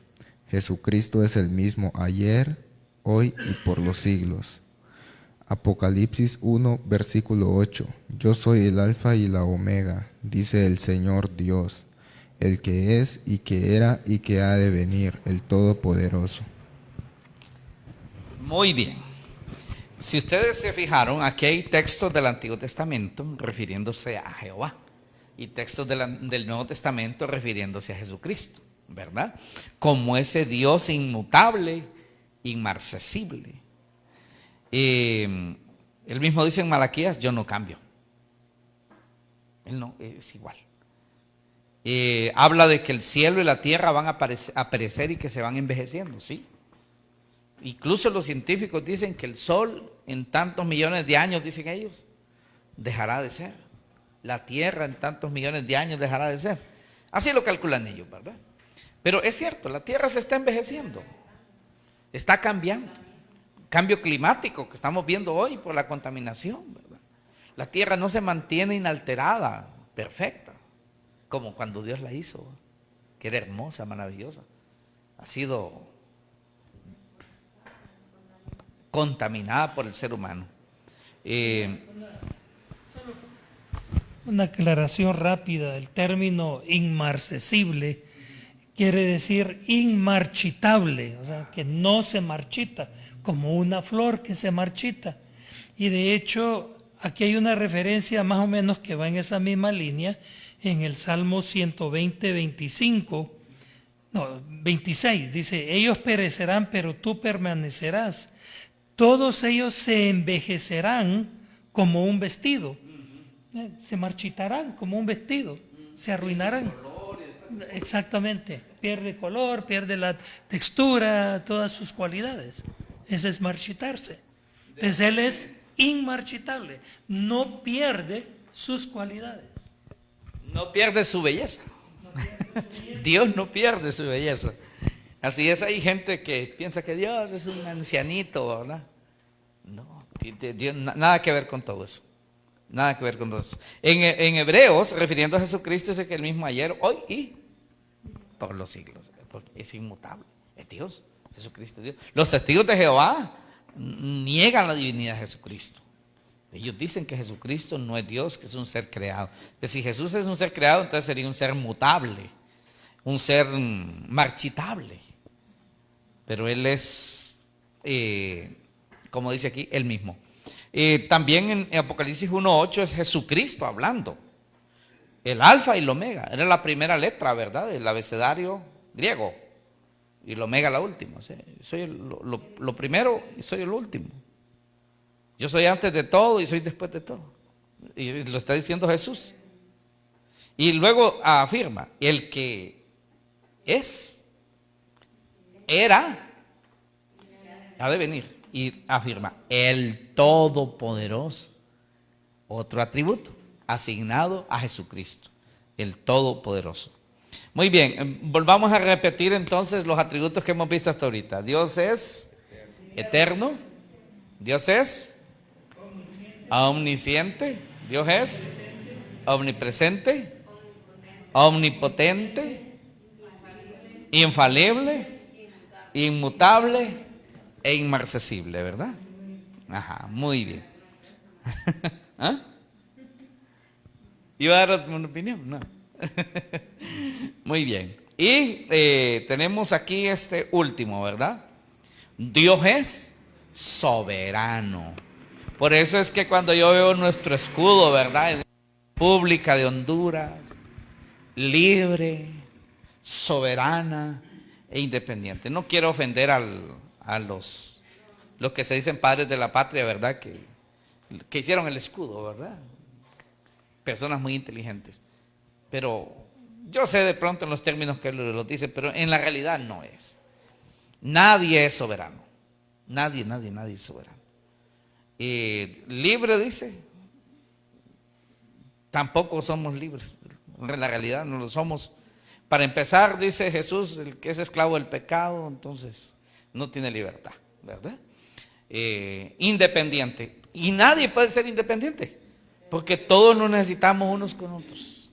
Jesucristo es el mismo ayer, hoy y por los siglos. Apocalipsis 1, versículo 8. Yo soy el Alfa y la Omega, dice el Señor Dios, el que es y que era y que ha de venir, el Todopoderoso. Muy bien. Si ustedes se fijaron, aquí hay textos del Antiguo Testamento refiriéndose a Jehová y textos del Nuevo Testamento refiriéndose a Jesucristo, ¿verdad? Como ese Dios inmutable, inmarcesible. Él mismo dice en Malaquías, yo no cambio. Él no, es igual. Habla de que el cielo y la tierra van a perecer y que se van envejeciendo, ¿sí? Incluso los científicos dicen que el sol en tantos millones de años, dicen ellos, dejará de ser. La tierra en tantos millones de años dejará de ser. Así lo calculan ellos, ¿verdad? Pero es cierto, la tierra se está envejeciendo, está cambiando. Cambio climático que estamos viendo hoy por la contaminación, ¿verdad? La tierra no se mantiene inalterada, perfecta, como cuando Dios la hizo, que era hermosa, maravillosa. Ha sido contaminada por el ser humano. Una aclaración rápida, el término inmarcesible quiere decir inmarchitable, o sea, que no se marchita, como una flor que se marchita. Y de hecho, aquí hay una referencia más o menos que va en esa misma línea, en el Salmo 120, 26, dice, ellos perecerán, pero tú permanecerás. Todos ellos se envejecerán como un vestido. Se marchitarán como un vestido, se arruinarán. Exactamente, pierde color, pierde la textura, todas sus cualidades. Ese es marchitarse. Entonces Él es inmarchitable, no pierde sus cualidades. No pierde su belleza. Dios no pierde su belleza. Así es, hay gente que piensa que Dios es un ancianito, ¿verdad? No, Dios, nada que ver con todo eso. Nada que ver con todo eso. En Hebreos, refiriendo a Jesucristo, dice que el mismo ayer, hoy y por los siglos. Porque es inmutable. Es Dios. Jesucristo es Dios. Los testigos de Jehová niegan la divinidad de Jesucristo. Ellos dicen que Jesucristo no es Dios, que es un ser creado. Que si Jesús es un ser creado, entonces sería un ser mutable, un ser marchitable. Pero Él es, como dice aquí, Él mismo. También en Apocalipsis 1:8 es Jesucristo hablando. El alfa y el omega. Era la primera letra, ¿verdad? Del abecedario griego. y el omega la última. O sea, soy lo primero y soy el último. Yo soy antes de todo y soy después de todo. Y lo está diciendo Jesús. Y luego afirma, el que es, era, ha de venir. Y afirma, el Todopoderoso. Otro atributo asignado a Jesucristo, el Todopoderoso. Muy bien, volvamos a repetir entonces los atributos que hemos visto hasta ahorita. Dios es eterno, Dios es omnisciente, Dios es omnipresente, omnipotente, infalible, inmutable e inmarcesible, ¿verdad? Ajá, muy bien. ¿Ah? ¿Iba a dar una opinión? No. Muy bien. Y tenemos aquí este último, ¿verdad? Dios es soberano. Por eso es que cuando yo veo nuestro escudo, ¿verdad? En la República de Honduras, libre, soberana e independiente. No quiero ofender a los que se dicen padres de la patria, ¿verdad? Que hicieron el escudo, ¿verdad? Personas muy inteligentes. Pero yo sé de pronto en los términos que lo dicen, pero en la realidad no es. Nadie es soberano. Nadie es soberano. Libre dice, tampoco somos libres. En la realidad no lo somos. Para empezar, dice Jesús, el que es esclavo del pecado, entonces no tiene libertad, ¿verdad? Independiente. Y nadie puede ser independiente, porque todos nos necesitamos unos con otros.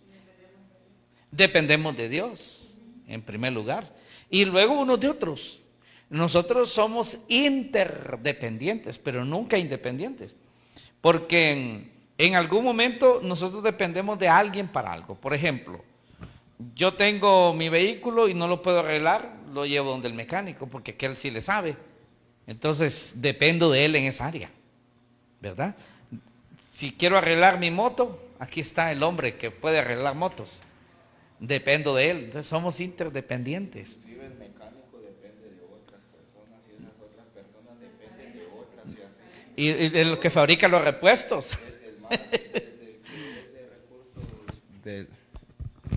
Dependemos de Dios, en primer lugar, y luego unos de otros. Nosotros somos interdependientes, pero nunca independientes, porque en algún momento nosotros dependemos de alguien para algo. Por ejemplo, yo tengo mi vehículo y no lo puedo arreglar, lo llevo donde el mecánico, porque aquel sí le sabe. Entonces dependo de él en esa área, ¿verdad? Si quiero arreglar mi moto, aquí está el hombre que puede arreglar motos. Dependo de él. Entonces somos interdependientes. Inclusive el mecánico depende de otras personas y esas otras personas dependen de otras. Y de lo que fabrica los repuestos.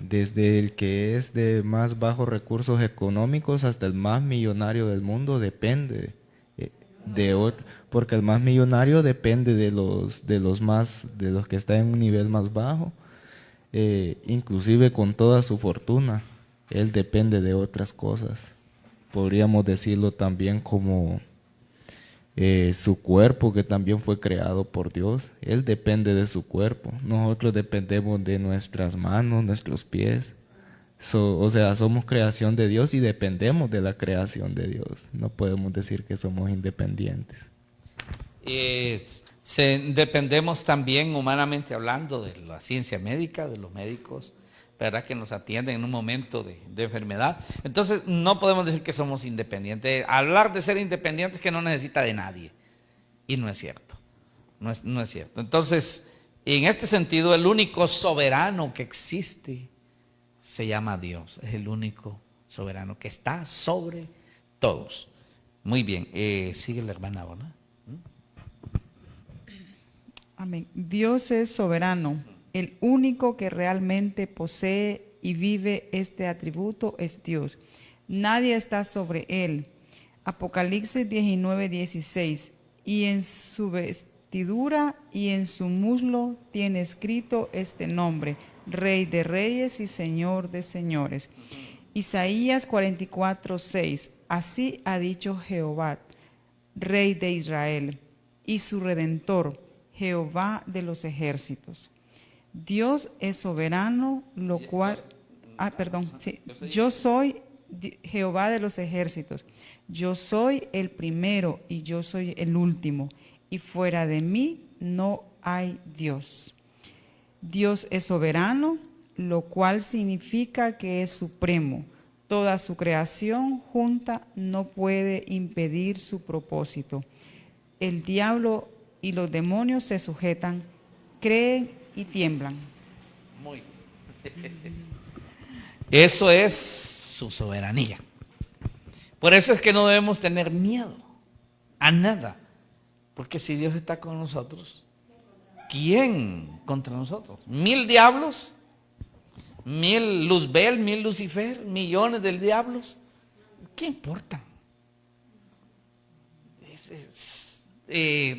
Desde el que es de más bajos recursos económicos hasta el más millonario del mundo depende de otro, porque el más millonario depende de los que están en un nivel más bajo, inclusive con toda su fortuna, él depende de otras cosas. Podríamos decirlo también como su cuerpo, que también fue creado por Dios, él depende de su cuerpo. Nosotros dependemos de nuestras manos, nuestros pies. O sea, somos creación de Dios y dependemos de la creación de Dios. No podemos decir que somos independientes. Dependemos también, humanamente hablando, de la ciencia médica, de los médicos, ¿verdad? Que nos atienden en un momento de enfermedad. Entonces, no podemos decir que somos independientes. Hablar de ser independientes es que no necesita de nadie. Y no es cierto. No es cierto. Entonces, en este sentido, el único soberano que existe se llama Dios. Es el único soberano que está sobre todos. Muy bien. Sigue la hermana, ¿verdad? Amén. Dios es soberano. El único que realmente posee y vive este atributo es Dios. Nadie está sobre él. Apocalipsis 19:16. Y en su vestidura y en su muslo tiene escrito este nombre: Rey de Reyes y Señor de Señores. Isaías 44:6. Así ha dicho Jehová, Rey de Israel, y su Redentor, Jehová de los ejércitos. Dios es soberano, lo cual... Yo soy Jehová de los ejércitos. Yo soy el primero y yo soy el último, y fuera de mí no hay Dios. Dios es soberano, lo cual significa que es supremo. Toda su creación junta no puede impedir su propósito. El diablo y los demonios se sujetan, creen y tiemblan. Muy bien. Eso es su soberanía. Por eso es que no debemos tener miedo a nada. Porque si Dios está con nosotros, ¿quién contra nosotros? 1000 diablos, 1000 Luzbel, 1000 Lucifer, millones de diablos. ¿Qué importa?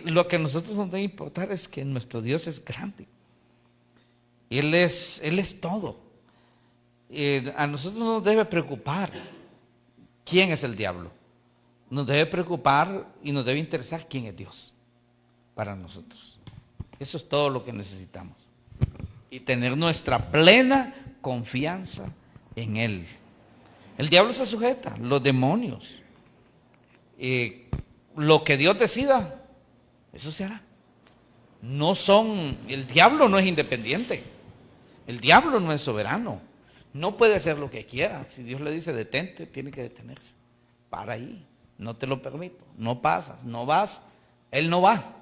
Lo que a nosotros nos debe importar es que nuestro Dios es grande. Él es todo. A nosotros no nos debe preocupar quién es el diablo. Nos debe preocupar y nos debe interesar quién es Dios para nosotros. Eso es todo lo que necesitamos. Y tener nuestra plena confianza en Él. El diablo se sujeta, los demonios. Lo que Dios decida, eso se hará. El diablo no es independiente. El diablo no es soberano. No puede hacer lo que quiera. Si Dios le dice detente, tiene que detenerse. Para ahí. No te lo permito. No pasas, no vas. Él no va.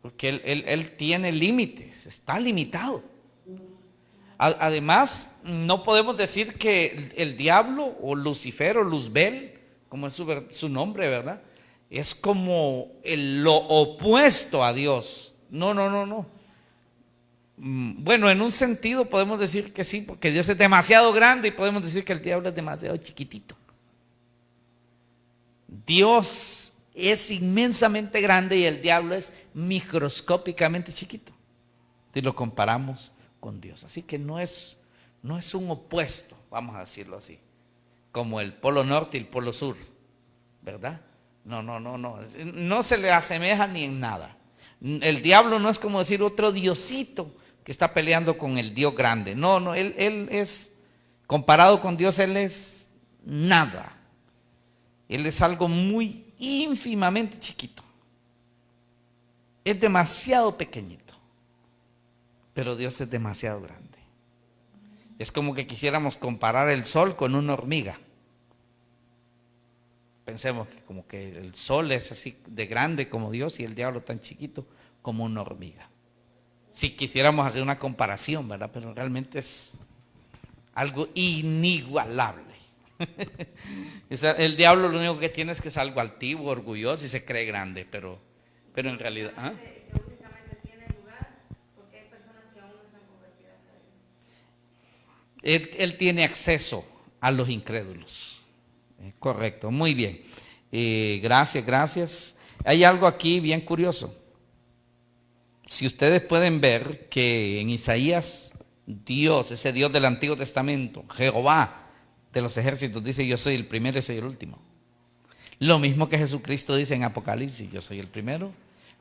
Porque él tiene límites. Está limitado. Además, no podemos decir que el diablo o Lucifer o Luzbel, como es su nombre, ¿verdad? Es como lo opuesto a Dios. No. Bueno, en un sentido podemos decir que sí, porque Dios es demasiado grande y podemos decir que el diablo es demasiado chiquitito. Dios es inmensamente grande y el diablo es microscópicamente chiquito. Si lo comparamos con Dios. Así que no es un opuesto, vamos a decirlo así, como el polo norte y el polo sur, ¿verdad? No se le asemeja ni en nada. El diablo no es como decir otro diosito que está peleando con el Dios grande. No, él es, comparado con Dios, él es nada. Él es algo muy ínfimamente chiquito. Es demasiado pequeñito. Pero Dios es demasiado grande. Es como que quisiéramos comparar el sol con una hormiga. Pensemos que como que el sol es así de grande como Dios y el diablo tan chiquito como una hormiga. Si quisiéramos hacer una comparación, ¿verdad? Pero realmente es algo inigualable. El diablo lo único que tiene es que es algo altivo, orgulloso y se cree grande, pero en realidad... ¿ah? Él tiene acceso a los incrédulos. Correcto, muy bien. Gracias. Hay algo aquí bien curioso. Si ustedes pueden ver que en Isaías, Dios, ese Dios del Antiguo Testamento, Jehová de los ejércitos, dice: yo soy el primero y soy el último. Lo mismo que Jesucristo dice en Apocalipsis: yo soy el primero,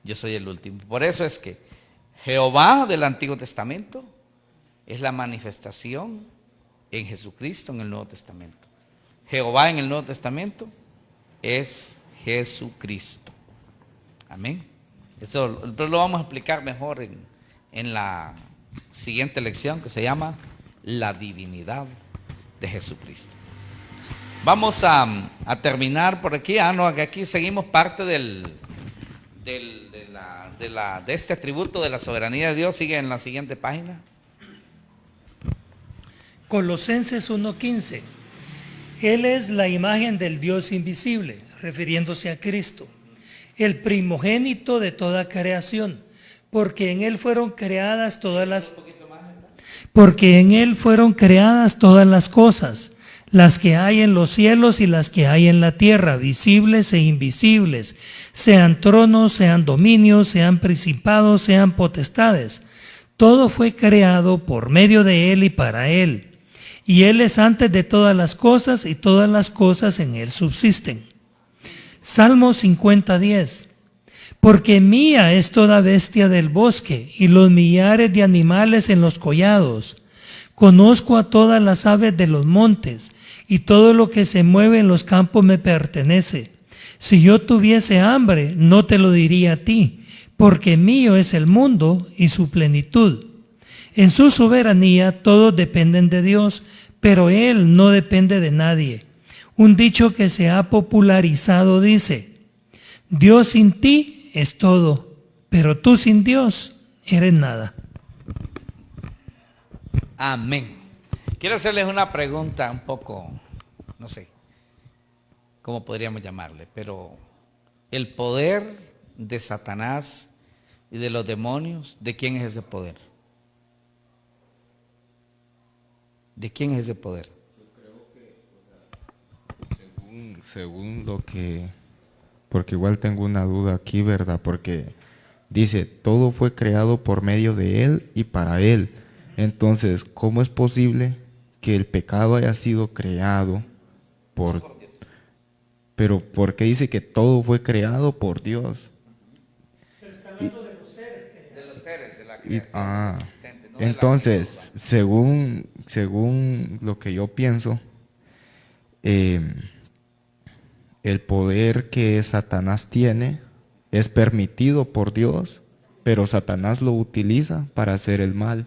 yo soy el último. Por eso es que Jehová del Antiguo Testamento es la manifestación en Jesucristo en el Nuevo Testamento. Jehová en el Nuevo Testamento es Jesucristo. Amén. Eso lo vamos a explicar mejor en la siguiente lección, que se llama la divinidad de Jesucristo. Vamos a terminar por aquí. Aquí seguimos parte de este atributo de la soberanía de Dios. Sigue en la siguiente página. Colosenses 1:15. Él es la imagen del Dios invisible, refiriéndose a Cristo, el primogénito de toda creación, porque en Él fueron creadas todas las cosas, las que hay en los cielos y las que hay en la tierra, visibles e invisibles, sean tronos, sean dominios, sean principados, sean potestades. Todo fue creado por medio de Él y para Él. Y Él es antes de todas las cosas, y todas las cosas en Él subsisten. Salmo 50:10. Porque mía es toda bestia del bosque, y los millares de animales en los collados. Conozco a todas las aves de los montes, y todo lo que se mueve en los campos me pertenece. Si yo tuviese hambre, no te lo diría a ti, porque mío es el mundo y su plenitud. En su soberanía todos dependen de Dios, pero Él no depende de nadie. Un dicho que se ha popularizado dice: Dios sin ti es todo, pero tú sin Dios eres nada. Amén. Quiero hacerles una pregunta un poco, no sé. como podríamos llamarle, pero el poder de Satanás y de los demonios, ¿de quién es ese poder? ¿De quién es ese poder? Según lo que, porque igual tengo una duda aquí, ¿verdad? Porque dice, todo fue creado por medio de Él y para Él. Entonces, ¿cómo es posible que el pecado haya sido creado por... Pero ¿por qué dice que todo fue creado por Dios? De los seres, de la creación existente, no de la Entonces, según lo que yo pienso, el poder que Satanás tiene es permitido por Dios, pero Satanás lo utiliza para hacer el mal.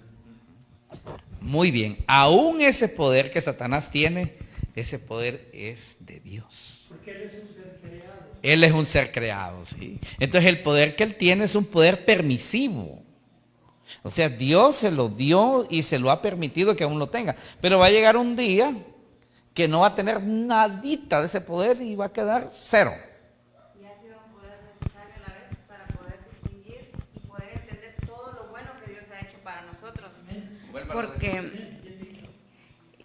Muy bien, aún ese poder que Satanás tiene, ese poder es de Dios. Porque Él es un ser creado. Él es un ser creado, sí. Entonces el poder que Él tiene es un poder permisivo. O sea, Dios se lo dio y se lo ha permitido que aún lo tenga. Pero va a llegar un día que no va a tener nadita de ese poder y va a quedar cero. Y ha sido un poder necesario a la vez para poder distinguir y poder entender todo lo bueno que Dios ha hecho para nosotros. Porque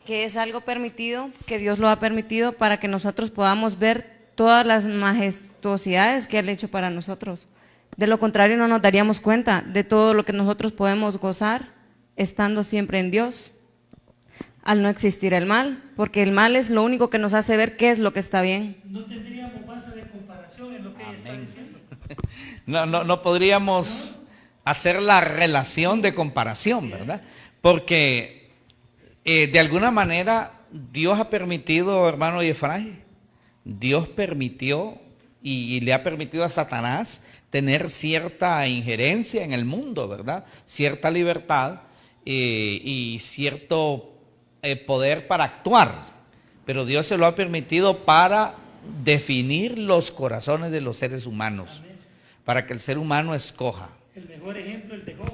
que es algo permitido, que Dios lo ha permitido para que nosotros podamos ver todas las majestuosidades que Él ha hecho para nosotros. De lo contrario, no nos daríamos cuenta de todo lo que nosotros podemos gozar estando siempre en Dios, al no existir el mal, porque el mal es lo único que nos hace ver qué es lo que está bien. No tendríamos base de comparación en lo que ella está diciendo. No podríamos hacer la relación de comparación, ¿verdad? Porque de alguna manera Dios ha permitido, hermano Efraín, Dios permitió y le ha permitido a Satanás tener cierta injerencia en el mundo, ¿verdad? Cierta libertad y cierto poder para actuar, pero Dios se lo ha permitido para definir los corazones de los seres humanos, para que el ser humano escoja. El mejor ejemplo, el de Job.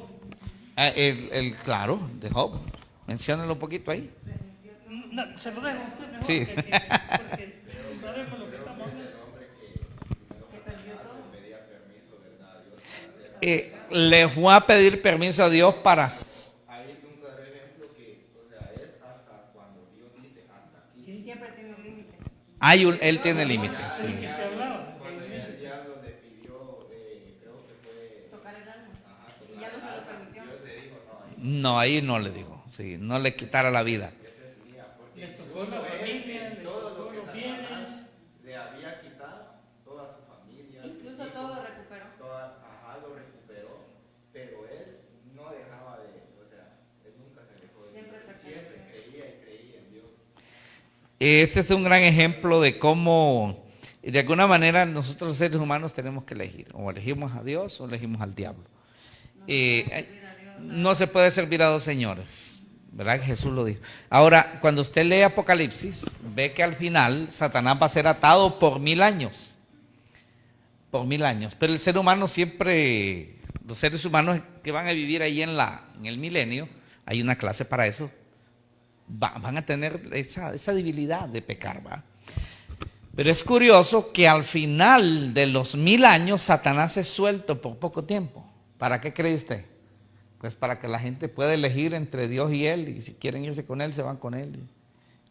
Claro, de Job. Menciónalo un poquito ahí. No, se lo dejo a usted mejor, Sí. porque sabemos lo que estamos haciendo. Le fue a pedir permiso a Dios para... Él tiene límites. Sí. No, ahí no le digo, sí, no le quitara la vida. Le tocó la familia, le tocó los bienes. Le había quitado toda su familia. Incluso todo lo recuperó. Lo recuperó, pero él no dejaba de, o sea, él nunca se dejó de siempre creía en Dios. Este es un gran ejemplo de cómo, de alguna manera, nosotros seres humanos tenemos que elegir, o elegimos a Dios o elegimos al diablo. No se puede servir a dos señores, ¿verdad? Jesús lo dijo. Ahora, cuando usted lee Apocalipsis, ve que al final Satanás va a ser atado por 1000 años. Por 1000 años. Pero el ser humano siempre, los seres humanos que van a vivir ahí en el milenio, hay una clase para eso, van a tener esa debilidad de pecar, ¿va? Pero es curioso que al final de los 1000 años Satanás es suelto por poco tiempo. ¿Para qué cree usted? Pues para que la gente pueda elegir entre Dios y Él, y si quieren irse con Él, se van con Él,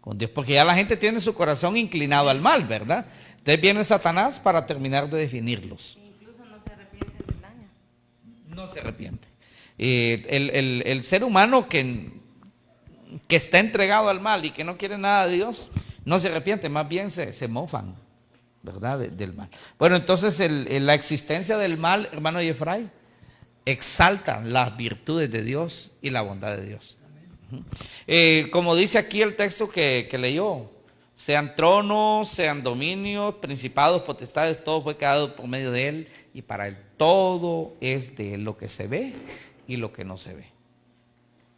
con Dios, porque ya la gente tiene su corazón inclinado al mal, ¿verdad? Entonces viene Satanás para terminar de definirlos. Incluso no se arrepienten del daño. No se arrepiente. El ser humano que está entregado al mal y que no quiere nada de Dios, no se arrepiente, más bien se mofan, ¿verdad? Del mal. Bueno, entonces la existencia del mal, hermano Efraín, exalta las virtudes de Dios y la bondad de Dios. Como dice aquí el texto que leyó, sean tronos, sean dominios, principados, potestades, todo fue creado por medio de Él y para Él. Todo es de Él, lo que se ve y lo que no se ve.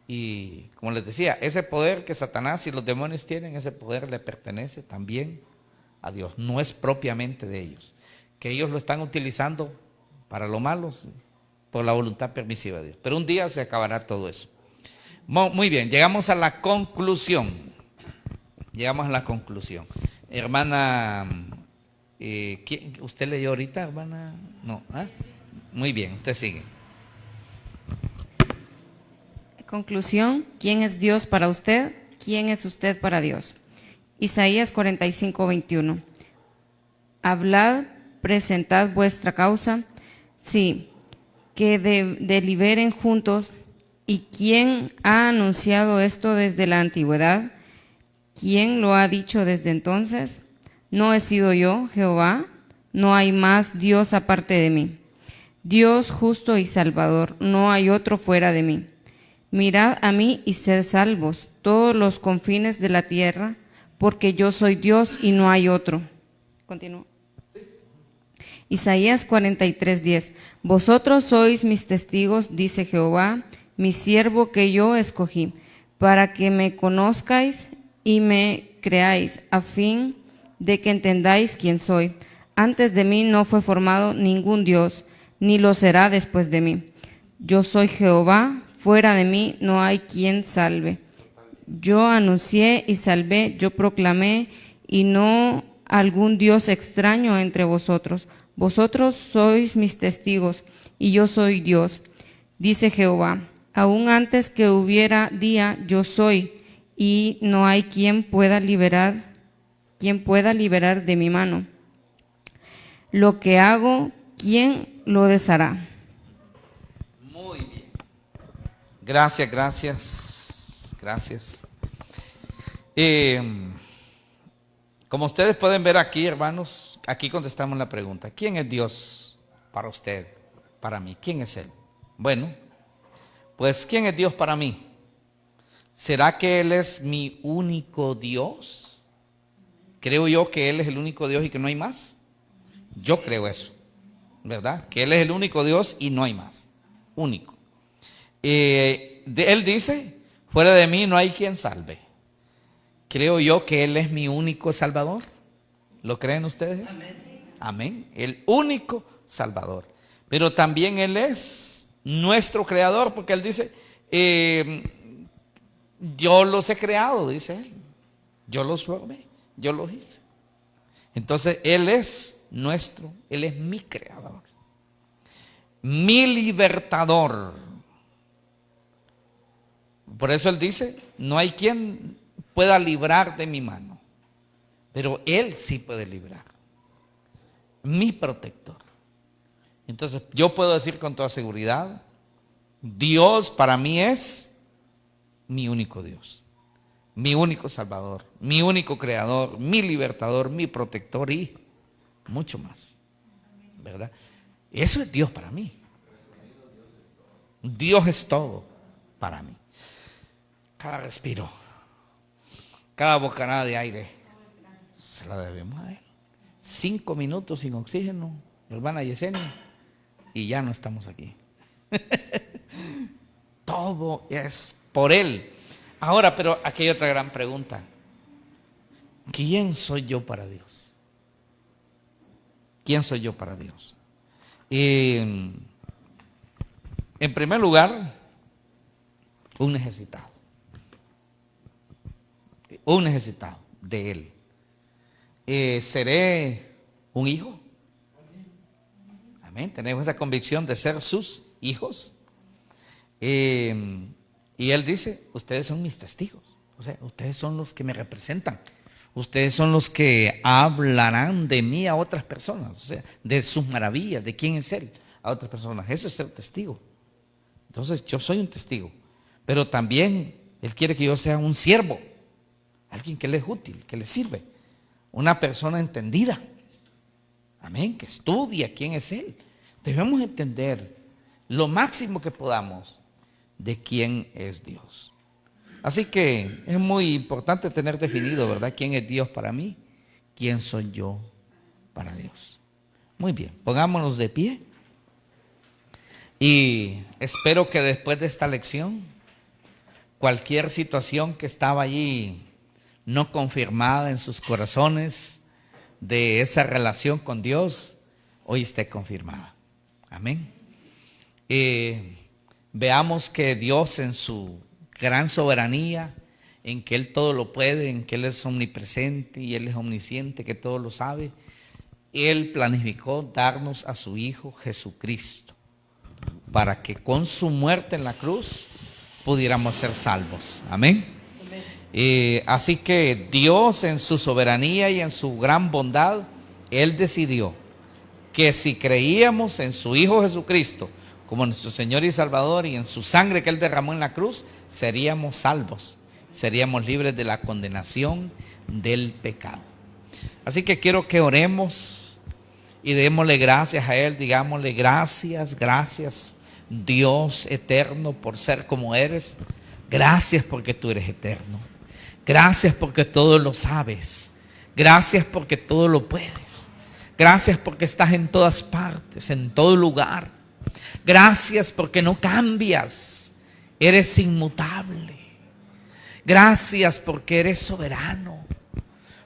Y como les decía, ese poder que Satanás y los demonios tienen, ese poder le pertenece también a Dios, no es propiamente de ellos. Que ellos lo están utilizando para lo malo, por la voluntad permisiva de Dios. Pero un día se acabará todo eso. Muy bien, llegamos a la conclusión. Llegamos a la conclusión. Hermana ¿Usted leyó ahorita, hermana? No. ¿Ah? Muy bien, usted sigue. Conclusión, ¿quién es Dios para usted? ¿Quién es usted para Dios? Isaías 45:21. Hablad, presentad vuestra causa, sí, que deliberen juntos. ¿Y quién ha anunciado esto desde la antigüedad? ¿Quién lo ha dicho desde entonces? ¿No he sido yo, Jehová? No hay más Dios aparte de mí. Dios justo y salvador, no hay otro fuera de mí. Mirad a mí y sed salvos, todos los confines de la tierra, porque yo soy Dios y no hay otro. Continúo. Isaías 43:10. Vosotros sois mis testigos, dice Jehová, mi siervo que yo escogí, para que me conozcáis y me creáis, a fin de que entendáis quién soy. Antes de mí no fue formado ningún Dios, ni lo será después de mí. Yo soy Jehová, fuera de mí no hay quien salve. Yo anuncié y salvé, yo proclamé, y no algún Dios extraño entre vosotros. Vosotros sois mis testigos, y yo soy Dios, dice Jehová. Aún antes que hubiera día, yo soy, y no hay quien pueda liberar de mi mano. Lo que hago, ¿quién lo deshará? Muy bien. Gracias. Como ustedes pueden ver aquí, hermanos, aquí contestamos la pregunta. ¿Quién es Dios para usted, para mí? ¿Quién es Él? Bueno, pues ¿quién es Dios para mí? ¿Será que Él es mi único Dios? ¿Creo yo que Él es el único Dios y que no hay más? Yo creo eso, ¿verdad? Que Él es el único Dios y no hay más. Único. Él dice, fuera de mí no hay quien salve. Creo yo que Él es mi único Salvador. ¿Lo creen ustedes? Amén. Amén. El único Salvador. Pero también Él es nuestro Creador, porque Él dice, yo los he creado, dice Él. Yo los formé, yo los hice. Entonces Él es Él es mi Creador. Mi libertador. Por eso Él dice, no hay quien pueda librar de mi mano, pero Él sí puede librar. Mi protector. Entonces yo puedo decir con toda seguridad, Dios para mí es mi único Dios, mi único Salvador, mi único Creador, mi libertador, mi protector y mucho más, ¿verdad? Eso es Dios para mí. Dios es todo para mí. Cada respiro, cada bocanada de aire, se la debemos a Él. 5 minutos sin oxígeno, hermana Yesenia, y ya no estamos aquí. Todo es por Él. Ahora, pero aquí hay otra gran pregunta. ¿Quién soy yo para Dios? ¿Quién soy yo para Dios? En primer lugar, un necesitado. Un necesitado de Él. ¿Seré un hijo? Amén. Tenemos esa convicción de ser sus hijos. Y Él dice, ustedes son mis testigos. O sea, ustedes son los que me representan. Ustedes son los que hablarán de mí a otras personas. O sea, de sus maravillas, de quién es Él a otras personas. Eso es ser testigo. Entonces, yo soy un testigo. Pero también Él quiere que yo sea un siervo. Alguien que le es útil, que le sirve. Una persona entendida. Amén, que estudia quién es Él. Debemos entender lo máximo que podamos de quién es Dios. Así que es muy importante tener definido, ¿verdad? ¿Quién es Dios para mí? ¿Quién soy yo para Dios? Muy bien, pongámonos de pie. Y espero que después de esta lección, cualquier situación que estaba allí no confirmada en sus corazones de esa relación con Dios, hoy esté confirmada. Amén. Veamos que Dios en su gran soberanía, en que Él todo lo puede, en que Él es omnipresente y Él es omnisciente, que todo lo sabe, Él planificó darnos a su Hijo Jesucristo para que con su muerte en la cruz pudiéramos ser salvos. Amén. Así que Dios en su soberanía y en su gran bondad, Él decidió que si creíamos en su Hijo Jesucristo como nuestro Señor y Salvador y en su sangre que Él derramó en la cruz, seríamos salvos, seríamos libres de la condenación del pecado. Así que quiero que oremos y démosle gracias a Él, digámosle gracias, gracias Dios eterno por ser como eres, gracias porque tú eres eterno, gracias porque todo lo sabes, gracias porque todo lo puedes, gracias porque estás en todas partes, en todo lugar, gracias porque no cambias, eres inmutable, gracias porque eres soberano,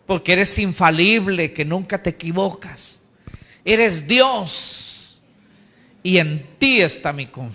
porque eres infalible, que nunca te equivocas. Eres Dios y en ti está mi confianza.